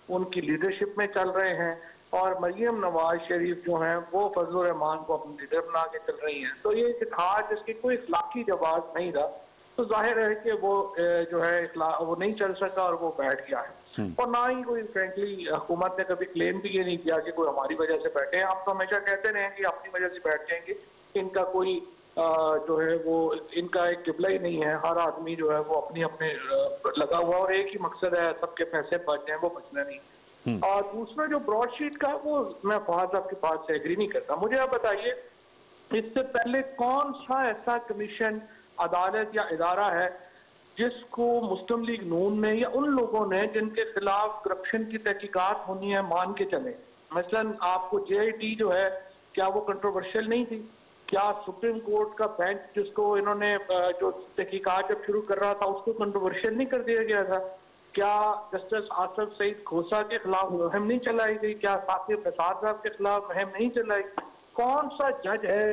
उनकी लीडरशिप में चल रहे हैं। और मरियम नवाज शरीफ जो हैं वो फजलुर रहमान को अपनी लीडर बना के चल रही हैं। तो ये इतिहाद जिसकी कोई इखलाकी जवाब नहीं रहा, तो जाहिर है कि वो जो है वो नहीं चल सका और वो बैठ गया है। और ना ही कोई फ्रेंकली हुकूमत ने कभी क्लेम भी ये नहीं किया कि कोई हमारी वजह से बैठे हैं। हम तो हमेशा कहते रहे कि अपनी वजह से बैठ जाएंगे, इनका कोई जो है वो इनका एक किबला ही नहीं है। हर आदमी जो है वो अपने लगा हुआ और एक ही मकसद है, सबके पैसे बच जाए, वो बचना नहीं। और दूसरा जो ब्रॉडशीट का, वो मैं फहद साहब की बात से एग्री नहीं करता। मुझे आप बताइए, इससे पहले कौन सा ऐसा कमीशन, अदालत या इदारा है जिसको मुस्लिम लीग नून ने या उन लोगों ने जिनके खिलाफ करप्शन की तहकीकात होनी है मान के चले? मसलन आपको JIT जो है, क्या वो कंट्रोवर्शियल नहीं थी? क्या सुप्रीम कोर्ट का बेंच जिसको इन्होंने जो तहकीकात जब शुरू कर रहा था उसको कंट्रोवर्शियल नहीं कर दिया गया था? क्या जस्टिस आसफ सईद खोसा के खिलाफ मुहिम नहीं चलाई गई? क्या साकिब निसार साहब के खिलाफ मुहिम नहीं चलाई? कौन सा जज है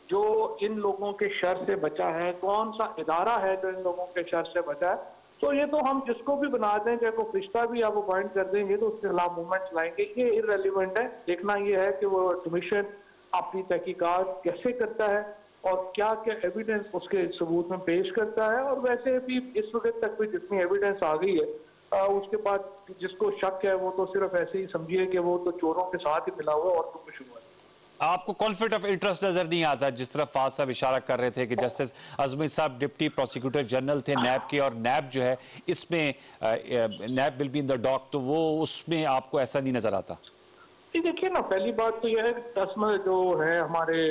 जो इन लोगों के शर से बचा है? कौन सा इदारा है जो इन लोगों के शर से बचा है? तो ये तो हम जिसको भी बना दें, चाहे कोई रिश्ता भी आप अपॉइंट कर देंगे तो उसके खिलाफ मूवमेंट चलाएंगे, ये इररेलेवेंट है। देखना ये है कि वो कमीशन अपनी तहकीकात कैसे करता है और क्या क्या एविडेंस उसके सबूत में पेश करता है। और वैसे भी इस वक्त तक भी जितनी एविडेंस आ गई है, उसके बाद जिसको शक है वो तो सिर्फ ऐसे ही समझिए कि वो तो चोरों के साथ ही मिला हुआ है और तो कुछ हुआ है। आपको कॉन्फ्लिक्ट ऑफ इंटरेस्ट नजर नहीं आता? जिस तरह फहद साहब इशारा कर रहे थे कि जस्टिस अजमत साहब डिप्टी प्रोसिक्यूटर जनरल थे नैब के, और नैब जो है इसमें nab will be in the dock, तो वो उसमें आपको ऐसा नहीं नजर आता? देखिए ना, पहली बात तो यह है कि अजमत जो है हमारे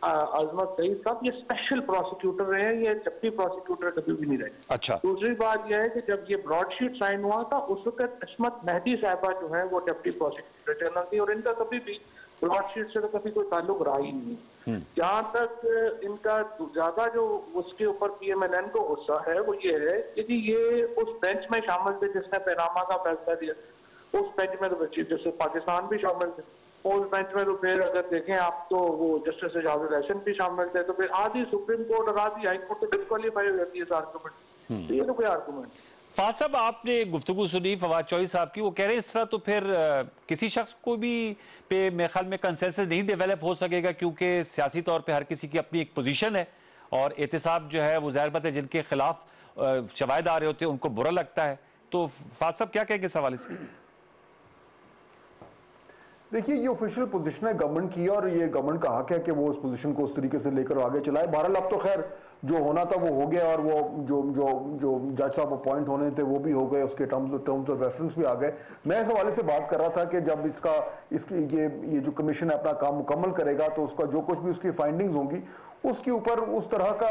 अजमत सईद साहब ये स्पेशल प्रोसिक्यूटर रहे हैं, ये डिप्टी प्रोसिक्यूटर कभी भी नहीं रहे। अच्छा। दूसरी बात यह है कि जब ये ब्रॉडशीट साइन हुआ था उस वक्त इस्मत मेहदी साहबा जो है वो डिप्टी प्रोसिक्यूटर जनरल थी, और इनका कभी भी ब्रॉडशीट से तो कभी कोई ताल्लुक रहा ही नहीं। जहाँ तक इनका ज्यादा जो उसके ऊपर PMLN को गुस्सा है वो ये है कि ये उस बेंच में शामिल थे जिसने पैनामा का फैसला दिया। उस बेंच में तो चीफ जस्टिस पाकिस्तान भी शामिल थे, उस बेंच में तो फिर अगर देखें आप तो वो जस्टिस एजाजुल हसन भी शामिल थे। तो फिर आधी सुप्रीम कोर्ट और आधी हाई कोर्ट तो डिस्क्वालीफाई हो जाती है इस आर्गूमेंट। तो ये तो कोई आर्गूमेंट। फहद साहब, आपने गुफ्तगू सुनी फवाद चौधरी साहब की, वो कह रहे हैं इस तरह तो फिर किसी शख्स को भी पे मेरे ख्याल में कंसेंसस नहीं डेवलप हो सकेगा, क्योंकि सियासी तौर पे हर किसी की अपनी एक पोजीशन है, और एहतसाब जो है वो ज़ाहिर बात है जिनके खिलाफ शवाहिद आ रहे होते हैं उनको बुरा लगता है। तो फहद साहब क्या कहेंगे इस हवाले से? देखिए, ये ऑफिशियल पोजीशन है गवर्नमेंट की और ये गवर्नमेंट का हक है कि वो उस पोजीशन को उस तरीके से लेकर आगे चलाए। बहरहाल अब तो खैर जो होना था वो हो गया और वो जो जो जो जज साहब अपॉइंट होने थे वो भी हो गए, उसके टर्म्स ऑफ रेफरेंस भी आ गए। मैं इस हवाले से बात कर रहा था कि जब इसकी ये जो कमीशन अपना काम मुकम्मल करेगा तो उसका जो कुछ भी उसकी फाइंडिंग्स होंगी उसके ऊपर उस तरह का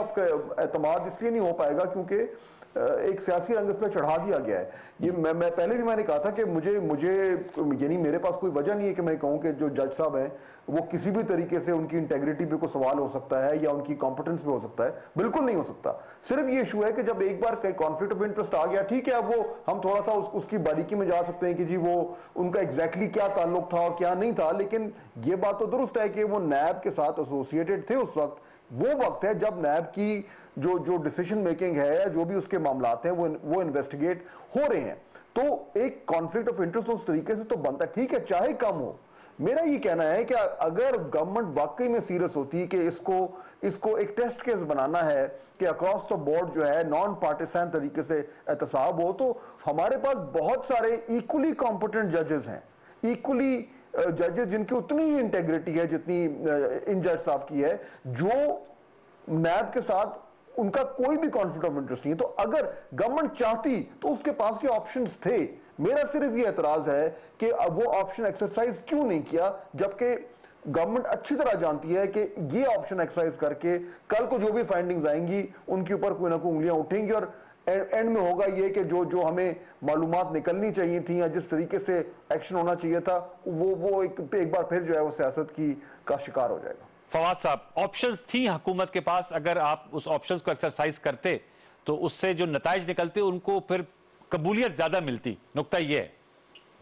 एतमाद इसलिए नहीं हो पाएगा क्योंकि एक सियासी रंग इस पर चढ़ा दिया गया है। ये मैं पहले भी मैंने कहा था कि मुझे यानी मेरे पास कोई वजह नहीं है कि मैं कहूँ कि जो जज साहब हैं वो किसी भी तरीके से उनकी इंटेग्रिटी पे कोई सवाल हो सकता है या उनकी कॉम्पिटेंस पे हो सकता है, बिल्कुल नहीं हो सकता। सिर्फ ये इशू है कि जब एक बार कॉन्फ्लिक्ट ऑफ इंटरेस्ट आ गया, ठीक है, अब वो हम थोड़ा सा उसकी बारीकी में जा सकते हैं कि जी वो उनका एग्जैक्टली क्या ताल्लुक था और क्या नहीं था, लेकिन ये बात तो दुरुस्त है कि वो नैब के साथ एसोसिएटेड थे उस वक्त। वो वक्त है जब नैब की जो डिसीजन मेकिंग है या जो भी उसके मामलात हैं वो इन्वेस्टिगेट हो रहे हैं। तो एक कॉन्फ्लिक्ट ऑफ इंटरेस्ट उस तरीके से तो बनता है, ठीक है, चाहे कम हो। मेरा ये कहना है कि अगर गवर्नमेंट वाकई में सीरियस होती है कि इसको एक टेस्ट केस बनाना है कि अक्रॉस द बोर्ड जो है नॉन पार्टिसान तरीके से एहतसाब हो, तो हमारे पास बहुत सारे इक्वली कॉम्पिटेंट जजेस हैं, इक्वली जजेस जिनकी उतनी ही इंटेग्रिटी है जितनी इन जज साहब की है, जो नैब के साथ उनका कोई भी कॉन्फ्लिक्ट ऑफ इंटरेस्ट नहीं है। तो अगर गवर्नमेंट चाहती तो उसके पास ये ऑप्शंस थे। मेरा सिर्फ ये एतराज है कि अब वो ऑप्शन एक्सरसाइज क्यों नहीं किया, जबकि गवर्नमेंट अच्छी तरह जानती है कि ये ऑप्शन एक्सरसाइज करके कल को जो भी फाइंडिंग्स आएंगी उनके ऊपर कोई ना कोई उंगलियां उठेंगी और एंड में होगा ये कि जो हमें मालूमात निकलनी चाहिए थी या जिस तरीके से एक्शन होना चाहिए था वो एक बार फिर जो है वो सियासत का शिकार हो जाएगा। फवाद साहब, ऑप्शंस थी हुकूमत के पास, अगर आप उस ऑप्शंस को एक्सरसाइज करते तो उससे जो नताइज निकलते उनको फिर कबूलियत ज्यादा मिलती, नुकता ये है।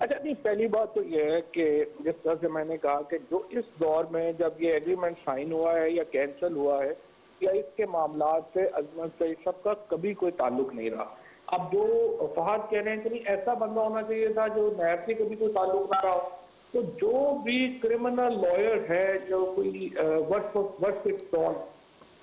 अच्छा नहीं, पहली बात तो ये है कि जिस तरह से मैंने कहा कि जो इस दौर में जब ये एग्रीमेंट साइन हुआ है या कैंसिल हुआ है या इसके मामलात से अजमत से सबका कभी कोई ताल्लुक नहीं रहा। अब जो फहद कह रहे हैं कि नहीं ऐसा बंदा होना चाहिए था जो नैब से कभी कोई ताल्लुक ना रहा हो, तो जो भी क्रिमिनल लॉयर है, जो कोई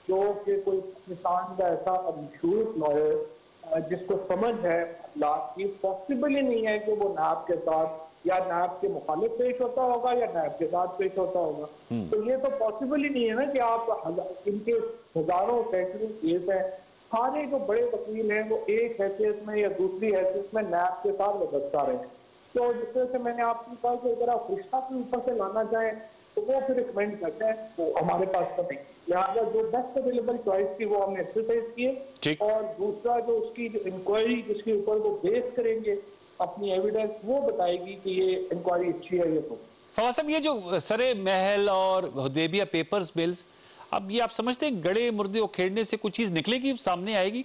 जो कि कोई किसान का ऐसा मशहूर लॉयर जिसको समझ है कि पॉसिबल ही नहीं है कि वो नैब के साथ या नैब के मुखालिफ पेश होता होगा या नैब के साथ पेश होता होगा, तो ये तो पॉसिबल ही नहीं है ना कि आप इनके हजारों सैकड़ों केस हैं, सारे जो बड़े वकील हैं वो एक हैसियत में या दूसरी हैसियत में नैब के साथ वाबस्ता रहे। तो जिस तरह से मैंने आपको कहा कि अगर आप रिश्ता के ऊपर से लाना चाहें तो वो फिर रिकमेंड करते हैं, वो हमारे पास तो नहीं। लिहाजा जो बेस्ट अवेलेबल चॉइस थी वो हमने एक्सरसाइज किए, और दूसरा जो उसकी जो इंक्वायरी जिसके ऊपर वो बेस करेंगे अपनी एविडेंस, वो बताएगी कि ये इंक्वायरी अच्छी है। ये तो फवाद साहब, ये जो सरे महल और हुदैबिया पेपर्स बिल्स, अब ये आप समझते हैं गड़े मुर्दे उखेड़ने से कुछ चीज निकलेगी, सामने आएगी?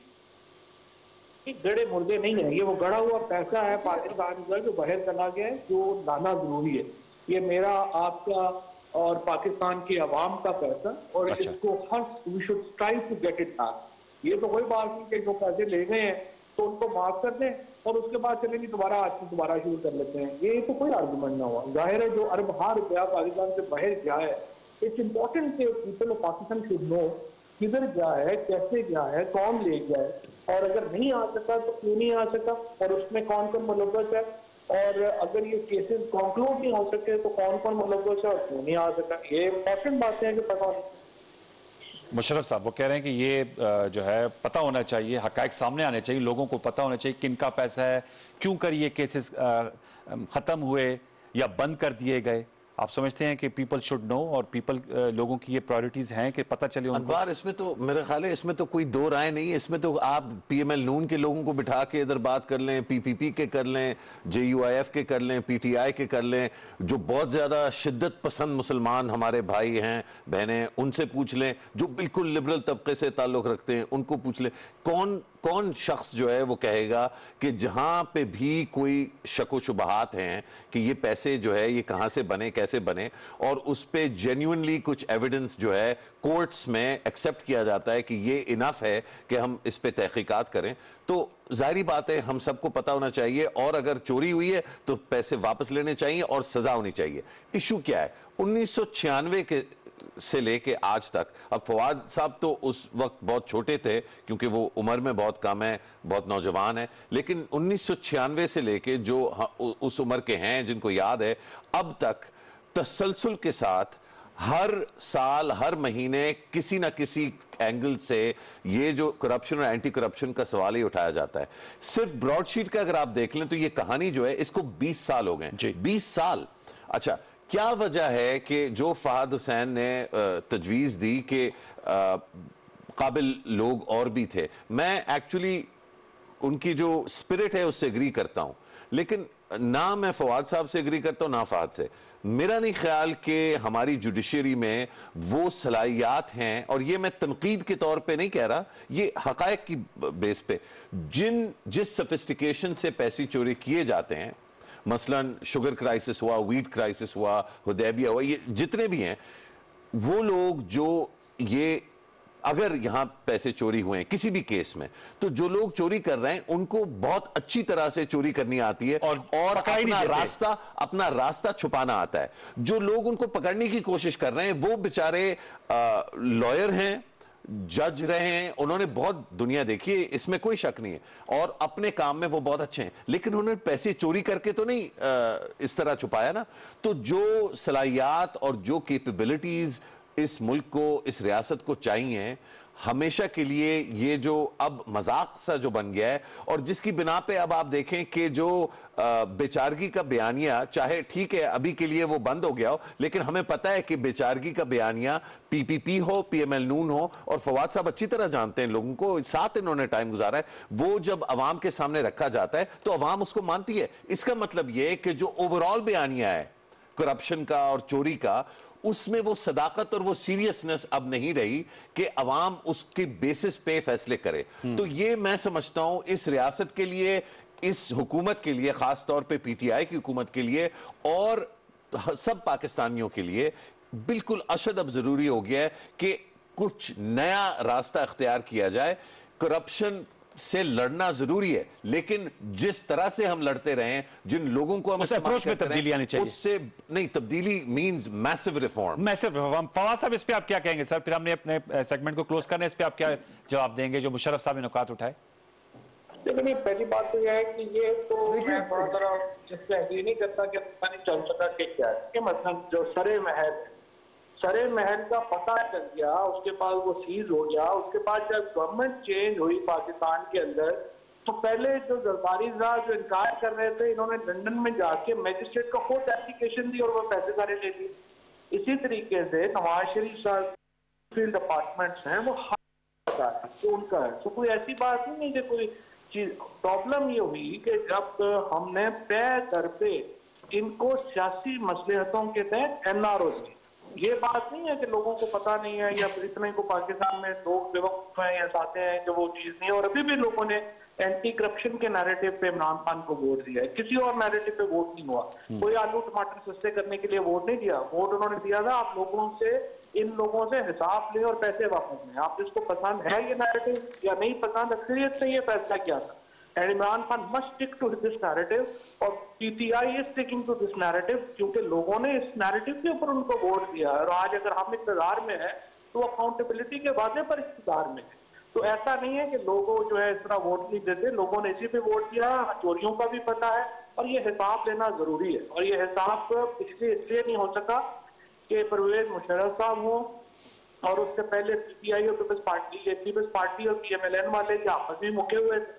गड़े मुर्दे नहीं है, ये वो गड़ा हुआ पैसा है पाकिस्तान का जो बाहर चला गया है, जो लाना जरूरी है। ये मेरा आपका और पाकिस्तान की आवाम का पैसा, और अच्छा। इसको हर we should try to get it back. ये तो कोई बात नहीं कि जो पैसे ले गए हैं तो उनको माफ कर दें और उसके बाद चलेंगे दोबारा आज से दोबारा शुरू कर लेते हैं, ये तो कोई आर्गूमेंट ना हुआ। जाहिर है जो अरबहा रुपया पाकिस्तान से बाहर गया है, इट्स इम्पोर्टेंट कि people of Pakistan should know किधर गया है, कैसे गया है, कौन ले गया है, और अगर नहीं आ सका तो क्यों नहीं आ सका, और उसमें कौन कौन मुलव्वस है, और अगर ये केसेस कंक्लूड नहीं हो सके तो कौन कौन मुलव्वस है और क्यों नहीं आ सका। ये इंपॉर्टेंट बातें हैं कि पता होनी। मुशर्रफ साहब वो कह रहे हैं कि ये जो है पता होना चाहिए, हकायक सामने आने चाहिए, लोगों को पता होना चाहिए किनका पैसा है, क्यों कर ये केसेस खत्म हुए या बंद कर दिए गए। आप समझते हैं कि पीपल शुड नो, और पीपल लोगों की ये प्रायोरिटीज हैं कि पता चले उनको? अनवार, इसमें तो मेरा ख्याल है इसमें तो कोई दो राय नहीं है। इसमें तो आप पीएमएल नून के लोगों को बिठा के इधर बात कर लें, पीपीपी के कर लें, जेयूआईएफ के कर लें, पीटीआई के कर लें, जो बहुत ज्यादा शिद्दत पसंद मुसलमान हमारे भाई हैं बहनें, उनसे पूछ लें, जो बिल्कुल लिबरल तबके से ताल्लुक रखते हैं उनको पूछ लें। कौन शख्स जो है वो कहेगा कि जहां पे भी कोई शक शुबहात हैं कि ये पैसे जो है ये कहां से बने, कैसे बने, और उस पे जेन्युइनली कुछ एविडेंस जो है कोर्ट्स में एक्सेप्ट किया जाता है कि ये इनफ है कि हम इस पे तहकीकात करें, तो जाहिर बात है हम सबको पता होना चाहिए, और अगर चोरी हुई है तो पैसे वापस लेने चाहिए और सजा होनी चाहिए। इशू क्या है, 1996 के से लेके आज तक, अब फवाद साहब तो उस वक्त बहुत छोटे थे क्योंकि वो उम्र में बहुत कम है, बहुत नौजवान है, लेकिन 1996 से लेके जो उस उम्र के हैं जिनको याद है, अब तक तसलसल के साथ हर साल हर महीने किसी ना किसी एंगल से ये जो करप्शन और एंटी करप्शन का सवाल ही उठाया जाता है। सिर्फ ब्रॉडशीट का अगर आप देख लें तो ये कहानी जो है इसको 20 साल हो गए। 20 साल। अच्छा, क्या वजह है कि जो फहद हुसैन ने तजवीज दी कि काबिल लोग और भी थे? मैं एक्चुअली उनकी जो स्पिरिट है उससे एग्री करता हूं, लेकिन ना मैं फवाद साहब से एग्री करता हूं ना फहद से। मेरा नहीं ख्याल कि हमारी जुडिशरी में वो सलाहियात हैं, और ये मैं तनकीद के तौर पे नहीं कह रहा, ये हकायक की बेस पे जिस सोफिस्टिकेशन से पैसे चोरी किए जाते हैं, मसलन शुगर क्राइसिस हुआ, वीट क्राइसिस हुआ, हुदैबिया हुआ, ये जितने भी हैं, वो लोग जो ये अगर यहां पैसे चोरी हुए हैं किसी भी केस में, तो जो लोग चोरी कर रहे हैं उनको बहुत अच्छी तरह से चोरी करनी आती है और अपना रास्ता छुपाना आता है। जो लोग उनको पकड़ने की कोशिश कर रहे हैं वो बेचारे लॉयर हैं, जज रहे हैं, उन्होंने बहुत दुनिया देखी है, इसमें कोई शक नहीं है, और अपने काम में वो बहुत अच्छे हैं, लेकिन उन्होंने पैसे चोरी करके तो नहीं इस तरह छुपाया ना। तो जो सलाहियात और जो कैपेबिलिटीज इस मुल्क को, इस रियासत को चाहिए, हमेशा के लिए ये जो अब मजाक सा जो बन गया है, और जिसकी बिना पे अब आप देखें कि जो बेचारगी का बयानिया, चाहे ठीक है अभी के लिए वो बंद हो गया हो, लेकिन हमें पता है कि बेचारगी का बयानिया पीपीपी हो, पीएमएल नून हो, और फवाद साहब अच्छी तरह जानते हैं, लोगों को साथ इन्होंने टाइम गुजारा है, वो जब अवाम के सामने रखा जाता है तो अवाम उसको मानती है। इसका मतलब ये कि जो ओवरऑल बयानिया है करप्शन का और चोरी का, उसमें वो सदाकत और वो सीरियसनेस अब नहीं रही कि अवाम उसके बेसिस पे फैसले करे। तो ये मैं समझता हूं इस रियासत के लिए, इस हुकूमत के लिए, खास तौर पे पीटीआई की हुकूमत के लिए और सब पाकिस्तानियों के लिए बिल्कुल अशद अब जरूरी हो गया है कि कुछ नया रास्ता इख्तियार किया जाए। करप्शन से लड़ना जरूरी है, लेकिन जिस तरह से हम लड़ते रहे हैं, जिन लोगों को हम उस अप्रोच में तब्दीली आनी चाहिए, उससे नहीं। तब्दीली means massive reform. Massive reform. Fawad साहब, इस पे आप क्या कहेंगे सर? फिर हमने अपने सेगमेंट को क्लोज करना है, इस पे आप क्या जवाब देंगे जो मुशर्रफ साहब ने नुकात उठाए? देखिए, पहली बात तो यह है कि ये तो मैं थोड़ा सा इससे एग्री नहीं करता कि पता नहीं चल सका कि क्या है कि मतलब जो सरे महल का पता चल गया, उसके बाद वो सीज हो गया, उसके बाद जब गवर्नमेंट चेंज हुई पाकिस्तान के अंदर, तो पहले जो जरदारी साहब जो इनकार कर रहे थे, इन्होंने लंदन में जाके मैजिस्ट्रेट को खुद एप्लीकेशन दी और वो पैसे सारे ले लिए। इसी तरीके से नवाज शरीफ साहब फील्ड अपार्टमेंट्स हैं, वो तो उनका है, तो कोई ऐसी बात नहीं है कि कोई चीज। प्रॉब्लम ये हुई कि जब हमने तय कर पे इनको सियासी मसलहतों के तहत एनआरओ दी, ये बात नहीं है कि लोगों को पता नहीं है या इतने को पाकिस्तान में लोग बेवकूफ हैं या चाहते हैं कि वो चीज नहीं है, और अभी भी लोगों ने एंटी करप्शन के नैरेटिव पे इमरान खान को वोट दिया है, किसी और नैरेटिव पे वोट नहीं हुआ। कोई आलू टमाटर सस्ते करने के लिए वोट नहीं दिया, वोट उन्होंने दिया था आप लोगों से, इन लोगों से हिसाब लें और पैसे वापस लें। आप जिसको पसंद है ये नैरेटिव या नहीं पसंद, अक्सरियत से ये फैसला किया था। And Imran Khan must stick to this narrative, और PTI is sticking to this narrative, क्योंकि लोगों ने इस narrative के ऊपर उनको वोट दिया है, और आज अगर हम इक़्तिदार में है तो अकाउंटेबिलिटी के वादे पर इक़्तिदार में है। तो ऐसा नहीं है कि लोगों जो है इस तरह वोट नहीं देते, लोगों ने इसी पे वोट दिया, चोरियों का भी पता है, और ये हिसाब लेना जरूरी है। और ये हिसाब इसलिए नहीं हो सका कि परवेज मुशर्रफ साहब हो और उससे पहले PTI और पीपल्स पार्टी और PMLN वाले आपस में मुके हुए थे।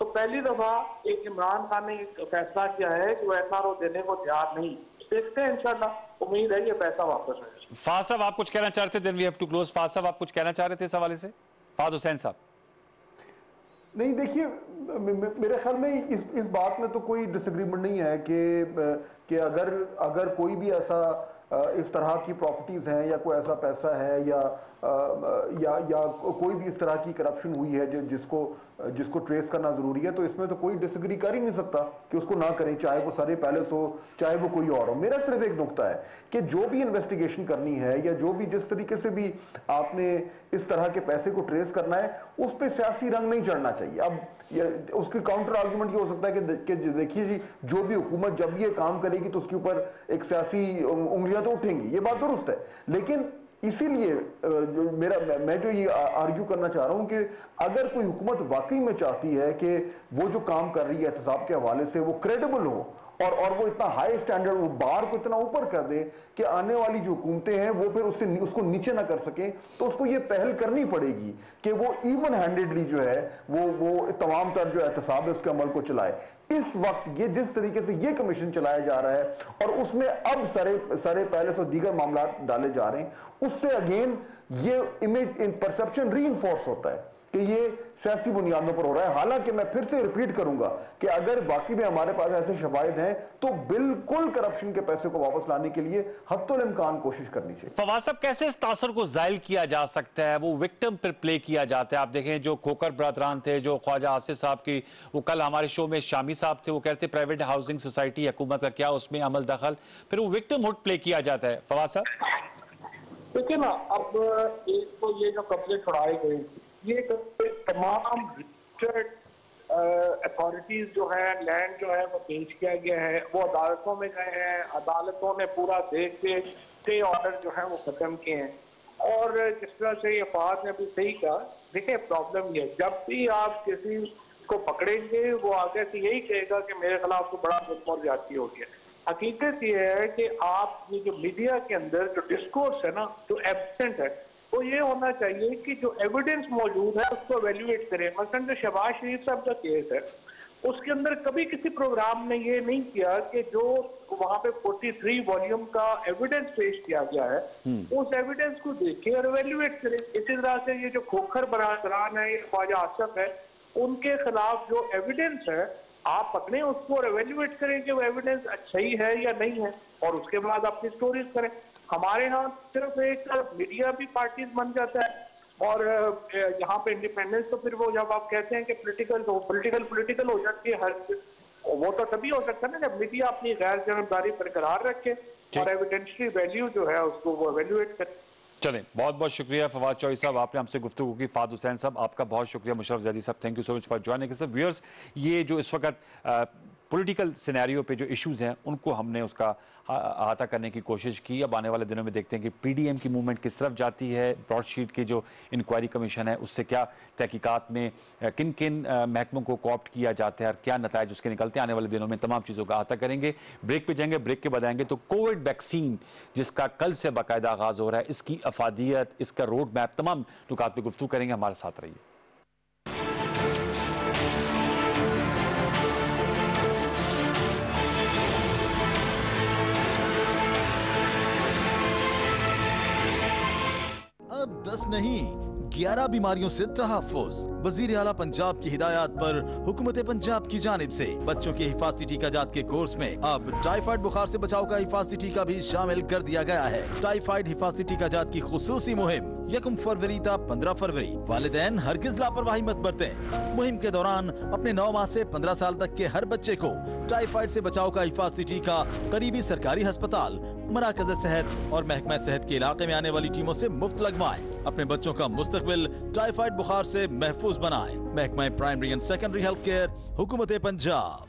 तो पहली दफा एक इमरान खान ने एक फैसला किया है कि वो एनआरओ देने को तैयार नहीं। देखते हैं, इंशाल्लाह, उम्मीद है ये पैसा वापस आएगा। फहद साहब, आप कुछ कहना चाहते थे? Then we have to close. Fahad साहब, आप कुछ कहना चाह रहे थे इस हवाले से? फहद हुसैन साहब। नहीं, देखिए, मेरे ख्याल में इस बात में तो कोई डिसएग्रीमेंट नहीं है कि अगर कोई भी ऐसा इस तरह की प्रॉपर्टीज हैं या कोई ऐसा पैसा है या कोई भी इस तरह की करप्शन हुई है जिसको ट्रेस करना जरूरी है, तो इसमें तो कोई डिसएग्री कर ही नहीं सकता कि उसको ना करें, चाहे वो सरे पैलेस हो, चाहे वो कोई और हो। मेरा सिर्फ एक नुक्ता है कि जो भी इन्वेस्टिगेशन करनी है या जो भी जिस तरीके से भी आपने इस तरह के पैसे को ट्रेस करना है, उस पर सियासी रंग नहीं चढ़ना चाहिए। अब उसकी काउंटर आर्गुमेंट ये हो सकता है कि देखिए जी, जो भी हुकूमत जब ये काम करेगी तो उसके ऊपर एक सियासी उंगलियां तो उठेंगी, ये बात दुरुस्त है, लेकिन इसीलिए मैं जो ये आर्ग्यू करना चाह रहा हूं कि अगर कोई हुकूमत वाकई में चाहती है कि वो जो काम कर रही है एहतसाब के हवाले से वो क्रेडिबल हो और वो इतना हाई स्टैंडर्ड, वो बार को इतना ऊपर कर दे कि आने वाली जो हुकूमतें हैं वो फिर उसको नीचे ना कर सके। तो उसको ये पहल करनी पड़ेगी कि वो इवन हैंडेडली जो है वो तमाम तर जो एहतसाब है उसके अमल को चलाए। इस वक्त ये जिस तरीके से ये कमीशन चलाया जा रहा है और उसमें अब सरे पैलेस और दीगर मामला डाले जा रहे हैं, उससे अगेन ये इमेज इन परसेप्शन रीइंफोर्स होता है कि ये सियासी बुनियादों पर हो रहा है। हालांकि मैं फिर से रिपीट करूंगा कि अगर वाकई में हमारे पास ऐसे शवाहिद हैं तो बिल्कुल करप्शन के पैसे को वापस लाने के लिए हत्तुल इम्कान कोशिश करनी चाहिए। फवाद साहब, कैसे इस तासर को जायल किया जा सकता है? वो विक्टिम पर प्ले किया जाता है। आप देखें जो खोकर बरदरान थे, जो ख्वाजा आसिफ साहब की, वो कल हमारे शो में शामी साहब थे, वो कहते प्राइवेट हाउसिंग सोसाइटी हुकूमत का क्या उसमें अमल दखल, फिर वो विक्टिम हुड प्ले किया जाता है। फवाद साहब देखिए ना, अब एक तो ये जो कब्जे छुड़ाए गए, ये तमाम अथॉरिटीज जो है, लैंड जो है वो पेश किया गया है, वो अदालतों में गए हैं, अदालतों ने पूरा देख के स्टे ऑर्डर जो है वो खत्म किए हैं। और जिस तरह से ये फवाद ने भी सही कहा, देखिए प्रॉब्लम ये, जब भी आप किसी को पकड़ेंगे वो आगे से यही कहेगा कि मेरे खिलाफ तो बड़ा जुल्म और ज्यादती हो गया। हकीकत ये है कि आप ये जो मीडिया के अंदर जो डिस्कोर्स है ना, जो एब्सेंट है, वो ये होना चाहिए कि जो एविडेंस मौजूद है उसको एवेल्युएट करें। मसलन जो शहबाज शरीफ साहब का केस है, उसके अंदर कभी किसी प्रोग्राम ने ये नहीं किया कि जो वहां पे 43 वॉल्यूम का एविडेंस पेश किया गया है, उस एविडेंस को देखें और एवेल्युएट करें। इसी तरह से ये जो खोखर बरदरान है, ये ख्वाजा आसिफ है, उनके खिलाफ जो एविडेंस है आप पकड़ें उसको और एवेल्युएट करें कि वो एविडेंस अच्छी है या नहीं है, और उसके बाद अपनी स्टोरीज करें। हमारे यहाँ सिर्फ एक मीडिया भी पार्टीज बन जाता है, और यहाँ पे इंडिपेंडेंस तो फिर वो जब आप कहते हैं कि पॉलिटिकल हो जाती है, हर वो तो तभी हो सकता है ना जब मीडिया अपनी गैर जानबदारी बरकरार रखे और एविडेंशियरी वैल्यू जो है उसको वो एवेल्युएट करे। चलें, बहुत बहुत शुक्रिया फवाद चौधरी साहब, आपने हमसे गुफ्तगू की। फाद हुसैन साहब, आपका बहुत शुक्रिया। मुशर्रफ जैदी साहब, thank you so much for joining us. Viewers, ये जो इस वक्त पॉलिटिकल सिनेरियो पे जो इश्यूज हैं उनको हमने उसका अहाता करने की कोशिश की। अब आने वाले दिनों में देखते हैं कि पीडीएम की मूवमेंट किस तरफ जाती है, ब्रॉडशीट की जो इंक्वायरी कमीशन है उससे क्या तहकीकात में किन किन महकमों को कॉप्ट किया जाता है और क्या नताइज उसके निकलते हैं। आने वाले दिनों में तमाम चीज़ों का अहाता करेंगे। ब्रेक पे जाएंगे, ब्रेक के बाद आएंगे तो कोविड वैक्सीन जिसका कल से बाकायदा आगाज़ हो रहा है, इसकी अफादियत, इसका रोड मैप, तमाम नुकात पर गुफ्तगू करेंगे। हमारे साथ रहिए। अब 10 नहीं 11 बीमारियों से तहफ़्फ़ुज़। वज़ीर आला पंजाब की हिदायत पर हुकूमत पंजाब की जानिब से बच्चों के हिफाजती टीकाजात के कोर्स में अब टाइफाइड बुखार से बचाव का हिफाजती टीका भी शामिल कर दिया गया है। टाइफाइड हिफाजती टीकाजात की खुसूसी मुहिम 1 फरवरी था 15 फरवरी। वालिदैन हरगिज लापरवाही मत बरतें। मुहिम के दौरान अपने 9 माह से 15 साल तक के हर बच्चे को टाइफाइड से बचाव का हिफाजती टीका करीबी सरकारी अस्पताल, मराकज़ सेहत और महकमा सेहत के इलाके में आने वाली टीमों से मुफ्त लगवाएं। अपने बच्चों का मुस्तकबिल टाइफाइड बुखार से महफूज बनाएं। महकमा primary and secondary health care, हुकूमत पंजाब।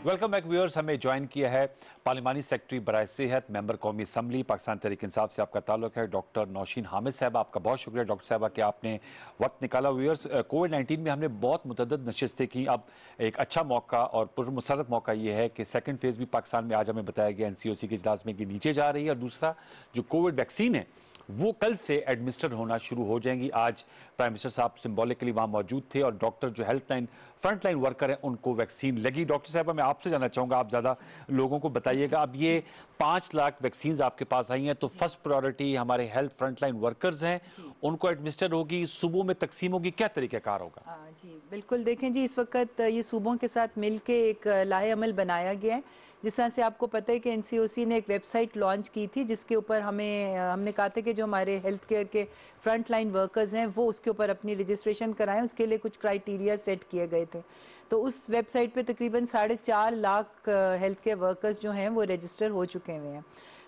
Welcome back viewers. हमें ज्वाइन किया है पार्लिमानी सेक्रेटरी बराए सेहत, मेंबर कौमी असम्बली पाकिस्तान तहरीक इंसाफ से आपका ताल्लुक है, डॉक्टर नौशीन हामिद साहब। आपका बहुत शुक्रिया डॉक्टर साहबा कि आपने वक्त निकाला। व्यूअर्स, कोविड-19 में हमने बहुत मुतअद्दिद नशिस्तें की। अब एक अच्छा मौका और पुरमसरत मौका ये है कि सेकंड फेज़ भी पाकिस्तान में आज हमें बताया गया NCOC के इजलास में कि नीचे जा रही है, और दूसरा जो कोविड वैक्सीन है वो कल से एडमिनिस्टर होना शुरू हो जाएंगी। आज प्राइम मिनिस्टर साहब सिंबॉलिकली वहाँ मौजूद थे और डॉक्टर जो health line front line worker हैं उनको वैक्सीन लगी। डॉक्टर साहब, मैं आपसे जानना चाहूँगा, आप ज़्यादा लोगों को बताइएगा, अब ये 5 लाख वैक्सीन आपके पास आई हैं तो फर्स्ट प्रायोरिटी हमारे हेल्थ फ्रंट लाइन वर्कर्स हैं, उनको एडमिनिस्टर होगी, सूबों में तकसीम होगी, क्या तरीक़ाकार होगा? जी बिल्कुल, देखें जी, इस वक्त ये सूबों के साथ मिल के एक लाए अमल बनाया गया है। जिस तरह से आपको पता है कि NCOC ने एक वेबसाइट लॉन्च की थी जिसके ऊपर हमने कहा था कि जो हमारे हेल्थ केयर के फ्रंट लाइन वर्कर्स हैं वो उसके ऊपर अपनी रजिस्ट्रेशन कराएं। उसके लिए कुछ क्राइटेरिया सेट किए गए थे। तो उस वेबसाइट पे तकरीबन 4.5 लाख हेल्थ केयर वर्कर्स जो हैं वो रजिस्टर हो चुके हुए हैं।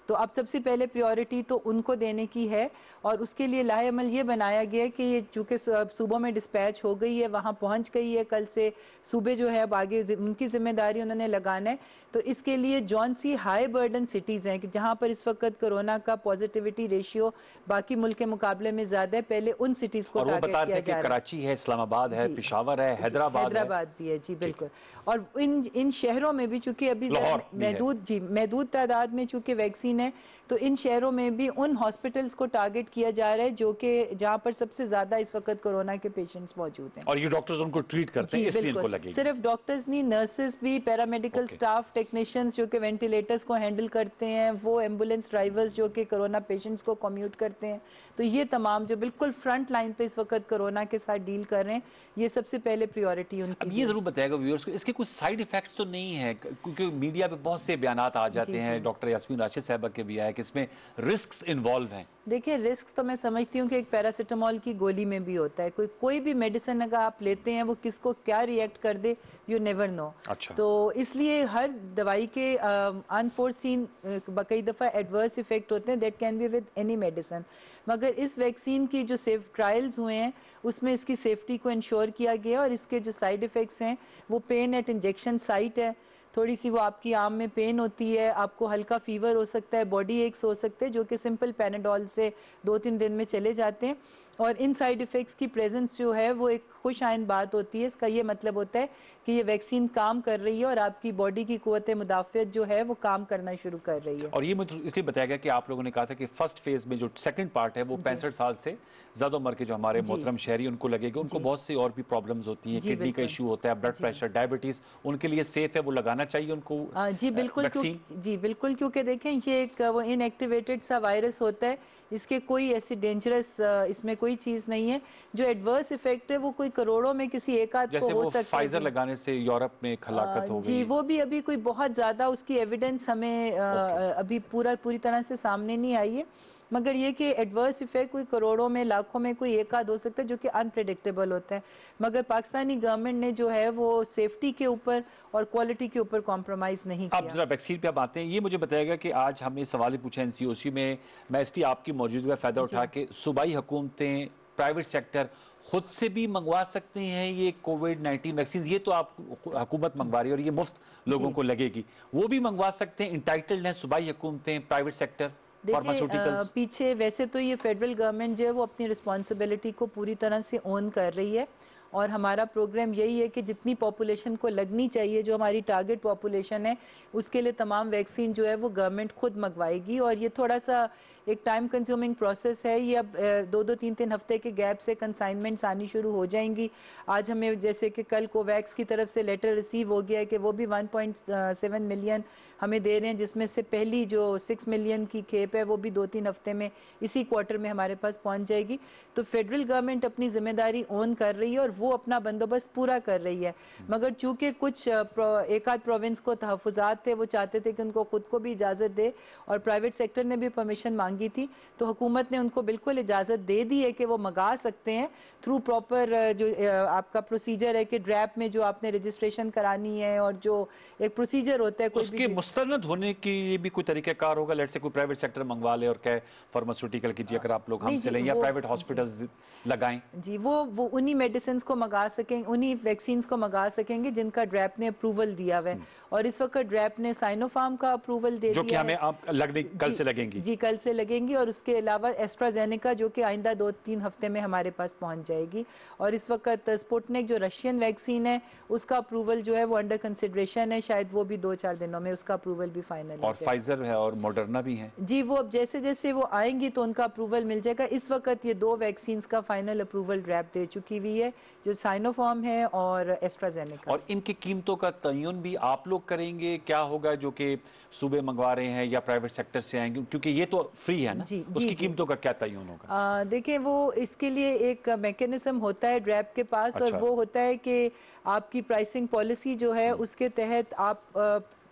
तो अब सबसे पहले प्रायोरिटी तो उनको देने की है और उसके लिए लाहे अमल ये बनाया गया है कि ये चूँकि सूबों में डिस्पैच हो गई है, वहाँ पहुँच गई है, कल से सूबे जो है अब आगे उनकी जिम्मेदारी उन्होंने लगाना है। तो इसके लिए जौन सी हाई बर्डन सिटीज़ हैं कि जहाँ पर इस वक्त कोरोना का पॉजिटिविटी रेशियो बाकी मुल्क के मुकाबले में ज़्यादा है, पहले उन सिटीज़ को और वो टारगेट बता किया रहे थे जा कि रहा है। कराची है, इस्लामाबाद है, जी। पेशावर है, हैदराबाद भी है जी, बिल्कुल। और इन शहरों में भी चूंकि अभी लाहौर भी है। महदूद तादाद में चूंकि वैक्सीन है, तो इन शहरों में भी उन हॉस्पिटल्स को टारगेट किया जा रहा है जो कि जहां पर सबसे ज्यादा इस वक्त कोरोना के पेशेंट्स मौजूद हैं। और ये डॉक्टर्स उनको ट्रीट करते हैं, इसलिए इनको लगेगी। सिर्फ डॉक्टर्स नहीं, नर्सेस भी, पैरामेडिकल स्टाफ, टेक्नीशियंस जो कि वेंटिलेटर्स को हैंडल करते हैं, वो एम्बुलेंस ड्राइवर्स जो कि कोरोना पेशेंट्स को कम्यूट करते हैं, तो ये तमाम जो बिल्कुल फ्रंट लाइन पे इस वक्त कोरोना के साथ डील कर रहे हैं, ये सबसे पहले प्रायोरिटी उनकी। अब ये जरूर बताएगा व्यूअर्स को, इसके कुछ साइड इफेक्ट्स तो नहीं है? क्योंकि मीडिया पे बहुत से बयानात आ जाते हैं, डॉक्टर यास्मीन राशिद साहबा के भी आए कि इसमें रिस्क्स इन्वॉल्व हैं। देखिए, रिस्क तो मैं समझती हूँ कि एक पैरासीटामोल की गोली में भी होता है। कोई भी मेडिसिन अगर आप लेते हैं, वो किसको क्या रिएक्ट कर दे, यू नेवर नो। अच्छा। तो इसलिए हर दवाई के अनफोर्सीन कई दफ़ा एडवर्स इफेक्ट होते हैं, that can be with any medicine. मगर इस वैक्सीन की जो सेफ ट्रायल्स हुए हैं, उसमें इसकी सेफ्टी को इंश्योर किया गया और इसके जो साइड इफ़ेक्ट्स हैं, वो पेन एट इंजेक्शन साइट है, थोड़ी सी वो आपकी आर्म में पेन होती है, आपको हल्का फीवर हो सकता है, बॉडी एक्स हो सकते हैं, जो कि सिंपल पैनाडोल से 2-3 दिन में चले जाते हैं। और इन साइड इफ़ेक्ट्स की प्रेजेंस जो है वो एक खुश आइन बात होती है। इसका ये मतलब होता है कि ये वैक्सीन काम कर रही है और आपकी बॉडी की कुव्वत मुदाफ़ियत जो है वो काम करना शुरू कर रही है। और ये मुझे इसलिए बताया गया कि आप लोगों ने कहा था कि फर्स्ट फेज में जो सेकंड पार्ट है वो 65 साल से ज़्यादा उम्र के जो हमारे मोहतरम शहरी उनको लगेगा, उनको बहुत सी और भी प्रॉब्लम्स होती हैं, किडनी का इशू होता है, ब्लड प्रेशर, डायबिटीज़, उनके लिए सेफ है, वो लगाना चाहिए उनको जी बिल्कुल। जी बिल्कुल, क्योंकि देखें ये एक वो इनएक्टिवेटेड सा वायरस होता है, इसके कोई ऐसी डेंजरस इसमें कोई चीज़ नहीं है। जो एडवर्स इफेक्ट है वो कोई करोड़ों में किसी एक आध को हो सकता है। फाइजर लगाने से यूरोप में हलाकत हो गई। जी, वो भी अभी कोई बहुत ज़्यादा उसकी एविडेंस हमें अभी पूरी तरह से सामने नहीं आई है, मगर ये कि एडवर्स इफेक्ट कोई करोड़ों में, लाखों में कोई एक आध हो सकता है, जो कि अनप्रेडिक्टेबल होता है। मगर पाकिस्तानी गवर्नमेंट ने जो है वो सेफ्टी के ऊपर और क्वालिटी के ऊपर कॉम्प्रोमाइज़ नहीं किया। अब जरा वैक्सीन पे आप आते हैं, ये मुझे बताएगा कि आज हमने सवाल ही पूछा एनसीओसी में, मैं इसलिए आपकी मौजूदगी का फ़ायदा उठा के सूबाई हुकूमतें, प्राइवेट सेक्टर खुद से भी मंगवा सकते हैं ये कोविड-19 वैक्सीन? ये तो आप हुकूमत मंगवा रही है और ये मुफ्त लोगों को लगेगी, वो भी मंगवा सकते हैं? इंटाइटल्ड हैं सूबाई हुकूमतें, प्राइवेट सेक्टर, फार्मास्यूटिकल्स? पीछे वैसे तो ये फेडरल गवर्नमेंट जो है वो अपनी रिस्पॉन्सिबिलिटी को पूरी तरह से ओन कर रही है और हमारा प्रोग्राम यही है कि जितनी पॉपुलेशन को लगनी चाहिए, जो हमारी टारगेट पॉपुलेशन है, उसके लिए तमाम वैक्सीन जो है वो गवर्नमेंट खुद मंगवाएगी। और ये थोड़ा सा एक टाइम कंज्यूमिंग प्रोसेस है। ये अब 2-3 हफ्ते के गैप से कंसाइनमेंट्स आनी शुरू हो जाएंगी। आज हमें जैसे कि कल कोवैक्स की तरफ से लेटर रिसीव हो गया है कि वो भी 1.7 मिलियन हमें दे रहे हैं, जिसमें से पहली जो 6 मिलियन की खेप है वो भी 2-3 हफ्ते में, इसी क्वार्टर में हमारे पास पहुंच जाएगी। तो फेडरल गवर्नमेंट अपनी जिम्मेदारी ओन कर रही है और वो अपना बंदोबस्त पूरा कर रही है। मगर चूंकि कुछ एक आध प्रोविंस को तहफ़्फ़ुज़ात थे, वो चाहते थे कि उनको खुद को भी इजाज़त दे और प्राइवेट सेक्टर ने भी परमिशन मांगी थी, तो हुकूमत ने उनको बिल्कुल इजाज़त दे दी है कि वो मंगा सकते हैं थ्रू प्रॉपर जो आपका प्रोसीजर है कि ड्रैप में जो आपने रजिस्ट्रेशन करानी है और जो एक प्रोसीजर होता है उसके मुस्तनद होने की ये भी कोई तरीक़ाकार होगा? लेट से कोई प्राइवेट सेक्टर मंगवा ले और कहे फार्मास्यूटिकल कीजिए अगर आप लोग हमसे लें, या प्राइवेट हॉस्पिटल्स लगाएं? जी, वो उन्हीं मेडिसिन को मंगा सकेंगे, उन्हीं वैक्सीन को मंगा सकेंगे जिनका ड्रैप ने अप्रूवल दिया हुआ है। और इस वक्त ड्रैप ने साइनोफार्म का अप्रूवल दे दिया, जो कि हमें आप लगने कल से लगेंगी। जी, कल से लगेंगी। और उसके अलावा एस्ट्राजेनेका जो कि आइंदा 2-3 हफ्ते में हमारे पास पहुंच जाएगी। और इस वक्त स्पुतनिक जो रशियन वैक्सीन है, उसका अप्रूवल जो है वो अंडर कंसिडरेशन है, शायद वो भी 2-4 दिनों में उसका अप्रूवल भी फाइनल। और फाइजर है और मॉडर्ना भी है। जी, वो अब जैसे जैसे वो आएंगी तो उनका अप्रूवल मिल जाएगा। इस वक्त ये 2 वैक्सीन का फाइनल अप्रूवल ड्रैप दे चुकी हुई है, जो साइनोफार्म है और एस्ट्राजेनेका। और इनकी कीमतों का तयन भी आप लोग करेंगे? क्या होगा जो कि सूबे मंगवा रहे हैं या प्राइवेट सेक्टर से आएंगे, क्योंकि ये तो फ्री है ना? उसकी कीमतों का क्या तयन होगा? देखिए, वो इसके लिए एक मैकेनिज्म होता है ड्रैप के पास। अच्छा। और वो होता है कि आपकी प्राइसिंग पॉलिसी जो है उसके तहत आप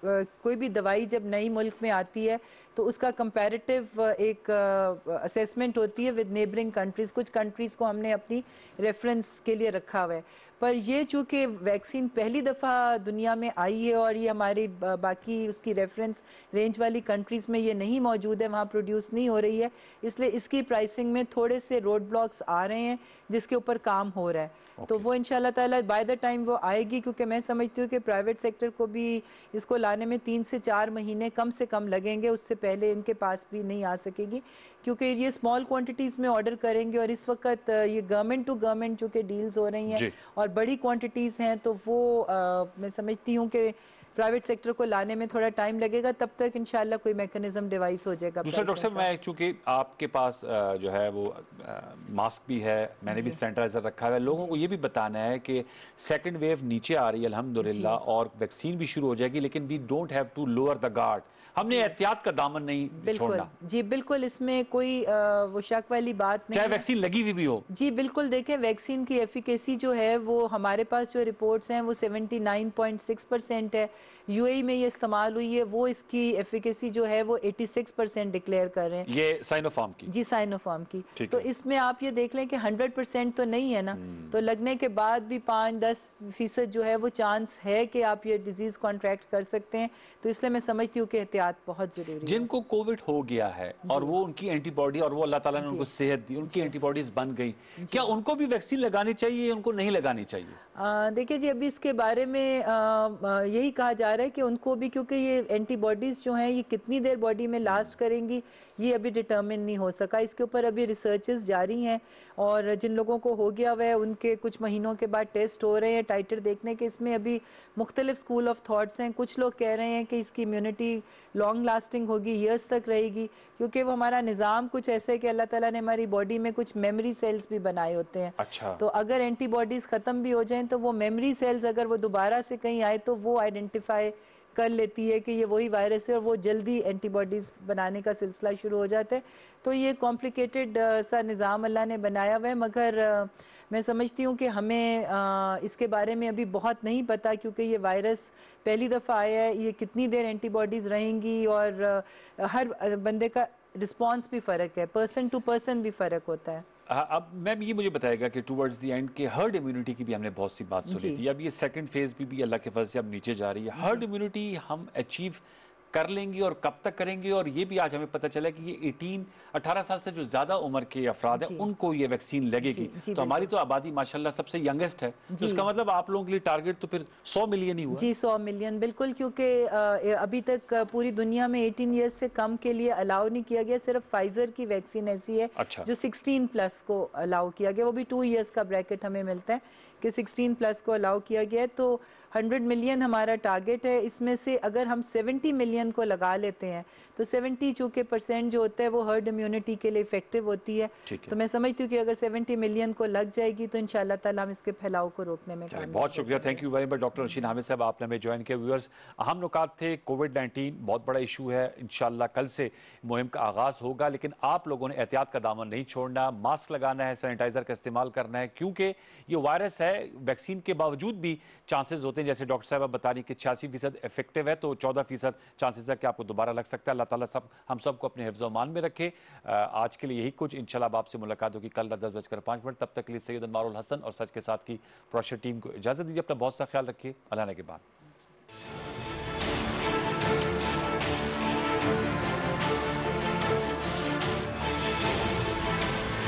कोई भी दवाई जब नई मुल्क में आती है तो उसका कंपैरेटिव एक असेसमेंट होती है विद नेबरिंग कंट्रीज़। कुछ कंट्रीज़ को हमने अपनी रेफरेंस के लिए रखा हुआ है। पर ये चूँकि वैक्सीन पहली दफ़ा दुनिया में आई है और ये हमारी बाकी उसकी रेफरेंस रेंज वाली कंट्रीज़ में ये नहीं मौजूद है, वहाँ प्रोड्यूस नहीं हो रही है, इसलिए इसकी प्राइसिंग में थोड़े से रोड ब्लॉक्स आ रहे हैं जिसके ऊपर काम हो रहा है। तो वो इंशाल्लाह ताला बाय द टाइम वो आएगी, क्योंकि मैं समझती हूँ कि प्राइवेट सेक्टर को भी इसको लाने में 3 से 4 महीने कम से कम लगेंगे, उससे पहले इनके पास भी नहीं आ सकेगी, क्योंकि ये स्मॉल क्वांटिटीज़ में ऑर्डर करेंगे और इस वक्त ये गवर्नमेंट टू गवर्नमेंट जो कि डील्स हो रही हैं और बड़ी क्वांटिटीज़ हैं, तो वो मैं समझती हूँ कि प्राइवेट सेक्टर को लाने में थोड़ा टाइम लगेगा, तब तक इंशाल्लाह कोई मैकेनिज्म डिवाइस हो जाएगा। दूसरा डॉक्टर साहब, मैं चूंकि आपके पास जो है वो मास्क भी है, मैंने भी सैनिटाइजर रखा है, लोगों को ये भी बताना है कि सेकंड वेव नीचे आ रही है अल्हम्दुलिल्लाह और वैक्सीन भी शुरू हो जाएगी, लेकिन we don't have to lower the guard, हमने एहतियात का दामन नहीं छोड़ना। जी बिल्कुल, इसमें कोई वो शक वाली बात नहीं, चाहे वैक्सीन लगी हुई भी हो। जी बिल्कुल, देखें वैक्सीन की एफिकेसी जो है वो हमारे पास जो रिपोर्ट्स हैं वो 79.6% है, यूएई में ये इस्तेमाल हुई है, वो इसकी एफिकेसी जो है वो 86% डिक्लेयर कर रहे हैं। ये साइनोफार्म की? जी साइनोफार्म की। तो इसमें आप ये देख लें कि 100% तो नहीं है ना, तो लगने के बाद भी 5-10% जो है वो चांस है कि आप ये डिजीज कॉन्ट्रैक्ट कर सकते हैं, तो इसलिए मैं समझती हूँ कि एहतियात बहुत जरूरी है। जिनको कोविड हो गया है और वो उनकी एंटीबॉडी और वो अल्लाह ताला ने उनको सेहत दी, उनकी एंटीबॉडीज बन गई, क्या उनको भी वैक्सीन लगानी चाहिए या उनको नहीं लगानी चाहिए? देखिए जी, अभी इसके बारे में यही कहा जा रहा है कि उनको भी, क्योंकि ये एंटीबॉडीज़ जो हैं ये कितनी देर बॉडी में लास्ट करेंगी ये अभी डिटर्मिन नहीं हो सका, इसके ऊपर अभी रिसर्चेस जारी हैं और जिन लोगों को हो गया हुआ है उनके कुछ महीनों के बाद टेस्ट हो रहे हैं टाइटर देखने के। इसमें अभी मुख्तलिफ स्कूल ऑफ थॉट्स हैं, कुछ लोग कह रहे हैं कि इसकी इम्यूनिटी लॉन्ग लास्टिंग होगी, ईयर्स तक रहेगी, क्योंकि वो हमारा निज़ाम कुछ ऐसे कि अल्लाह ताला ने हमारी बॉडी में कुछ मेमोरी सेल्स भी बनाए होते हैं। अच्छा। तो अगर एंटीबॉडीज़ ख़त्म भी हो जाएं तो वो मेमोरी सेल्स अगर वो दोबारा से कहीं आए तो वो आइडेंटिफाई कर लेती है कि ये वही वायरस है और वो जल्दी एंटीबॉडीज़ बनाने का सिलसिला शुरू हो जाता है। तो ये कॉम्प्लिकेटेड सा निज़ाम अल्लाह ने बनाया हुआ है, मगर मैं समझती हूँ कि हमें इसके बारे में अभी बहुत नहीं पता, क्योंकि ये वायरस पहली दफ़ा आया है, ये कितनी देर एंटीबॉडीज़ रहेंगी और हर बंदे का रिस्पॉन्स भी फ़र्क है, पर्सन टू पर्सन भी फ़र्क होता है। अब मैम ये मुझे बताएगा कि टुवर्ड्स द एंड के हर्ड इम्यूनिटी की भी हमने बहुत सी बात सुनी थी, अब ये सेकंड फेज भी अल्लाह के फजल से अब नीचे जा रही है, हर्ड इम्यूनिटी हम अचीव कर लेंगे और कब तक करेंगे? और ये भी आज हमें पता चला कि ये 18 साल से जो ज्यादा उम्र के अफराद हैं उनको ये वैक्सीन लगेगी, तो हमारी तो आबादी माशाल्लाह सबसे यंगेस्ट है, तो इसका मतलब आप लोगों के लिए टारगेट तो फिर 100 मिलियन ही हुआ। जी 100 मिलियन बिल्कुल, क्योंकि अभी तक पूरी दुनिया में 18 ईयर्स से कम के लिए अलाउ नहीं किया गया, सिर्फ फाइजर की वैक्सीन ऐसी है जो 16+ को अलाउ किया गया, वो भी 2 ईयर्स का ब्रैकेट हमें मिलता है कि 16+ को अलाउ किया गया है। तो 100 मिलियन हमारा टारगेट है, इसमें से अगर हम 70 मिलियन को लगा लेते हैं तो 70 चूँकि % जो होता है वो हर्ड इम्यूनिटी के लिए इफेक्टिव होती है, तो मैं समझती हूँ कि अगर 70 मिलियन को लग जाएगी तो इंशाल्लाह ताला हम इसके फैलाव को रोकने में कामयाब। बहुत शुक्रिया, thank you very much doctor Rashid Hamid साहब, आपने हमें ज्वाइन किया। व्यूअर्स, अहम नुकात थे, कोविड-19 बहुत बड़ा इशू है, इंशाल्लाह कल से मुहिम का आगाज़ होगा, लेकिन आप लोगों ने एहतियात का दामन नहीं छोड़ना, मास्क लगाना है, सैनिटाइजर का इस्तेमाल करना है, क्योंकि ये वायरस है, वैक्सीन के बावजूद भी चांसेस होते हैं, जैसे डॉक्टर साहब बता रही कि 86% इफेक्टिव है, तो 14% चांसेस है कि आपको दोबारा लग सकता है। अल्लाह ताला हम सबको अपने हिफ्ज़ व मान में रखे। आज के लिए यही कुछ, इंशाल्लाह आपसे मुलाकात होगी कल 10:05। तब तक के लिए सैयद अनवारुल हसन और सच के साथ की प्रोडक्शन टीम को इजाज़त दीजिए। अपना बहुत सा ख्याल रखिए। अल्लाह ने के बाद।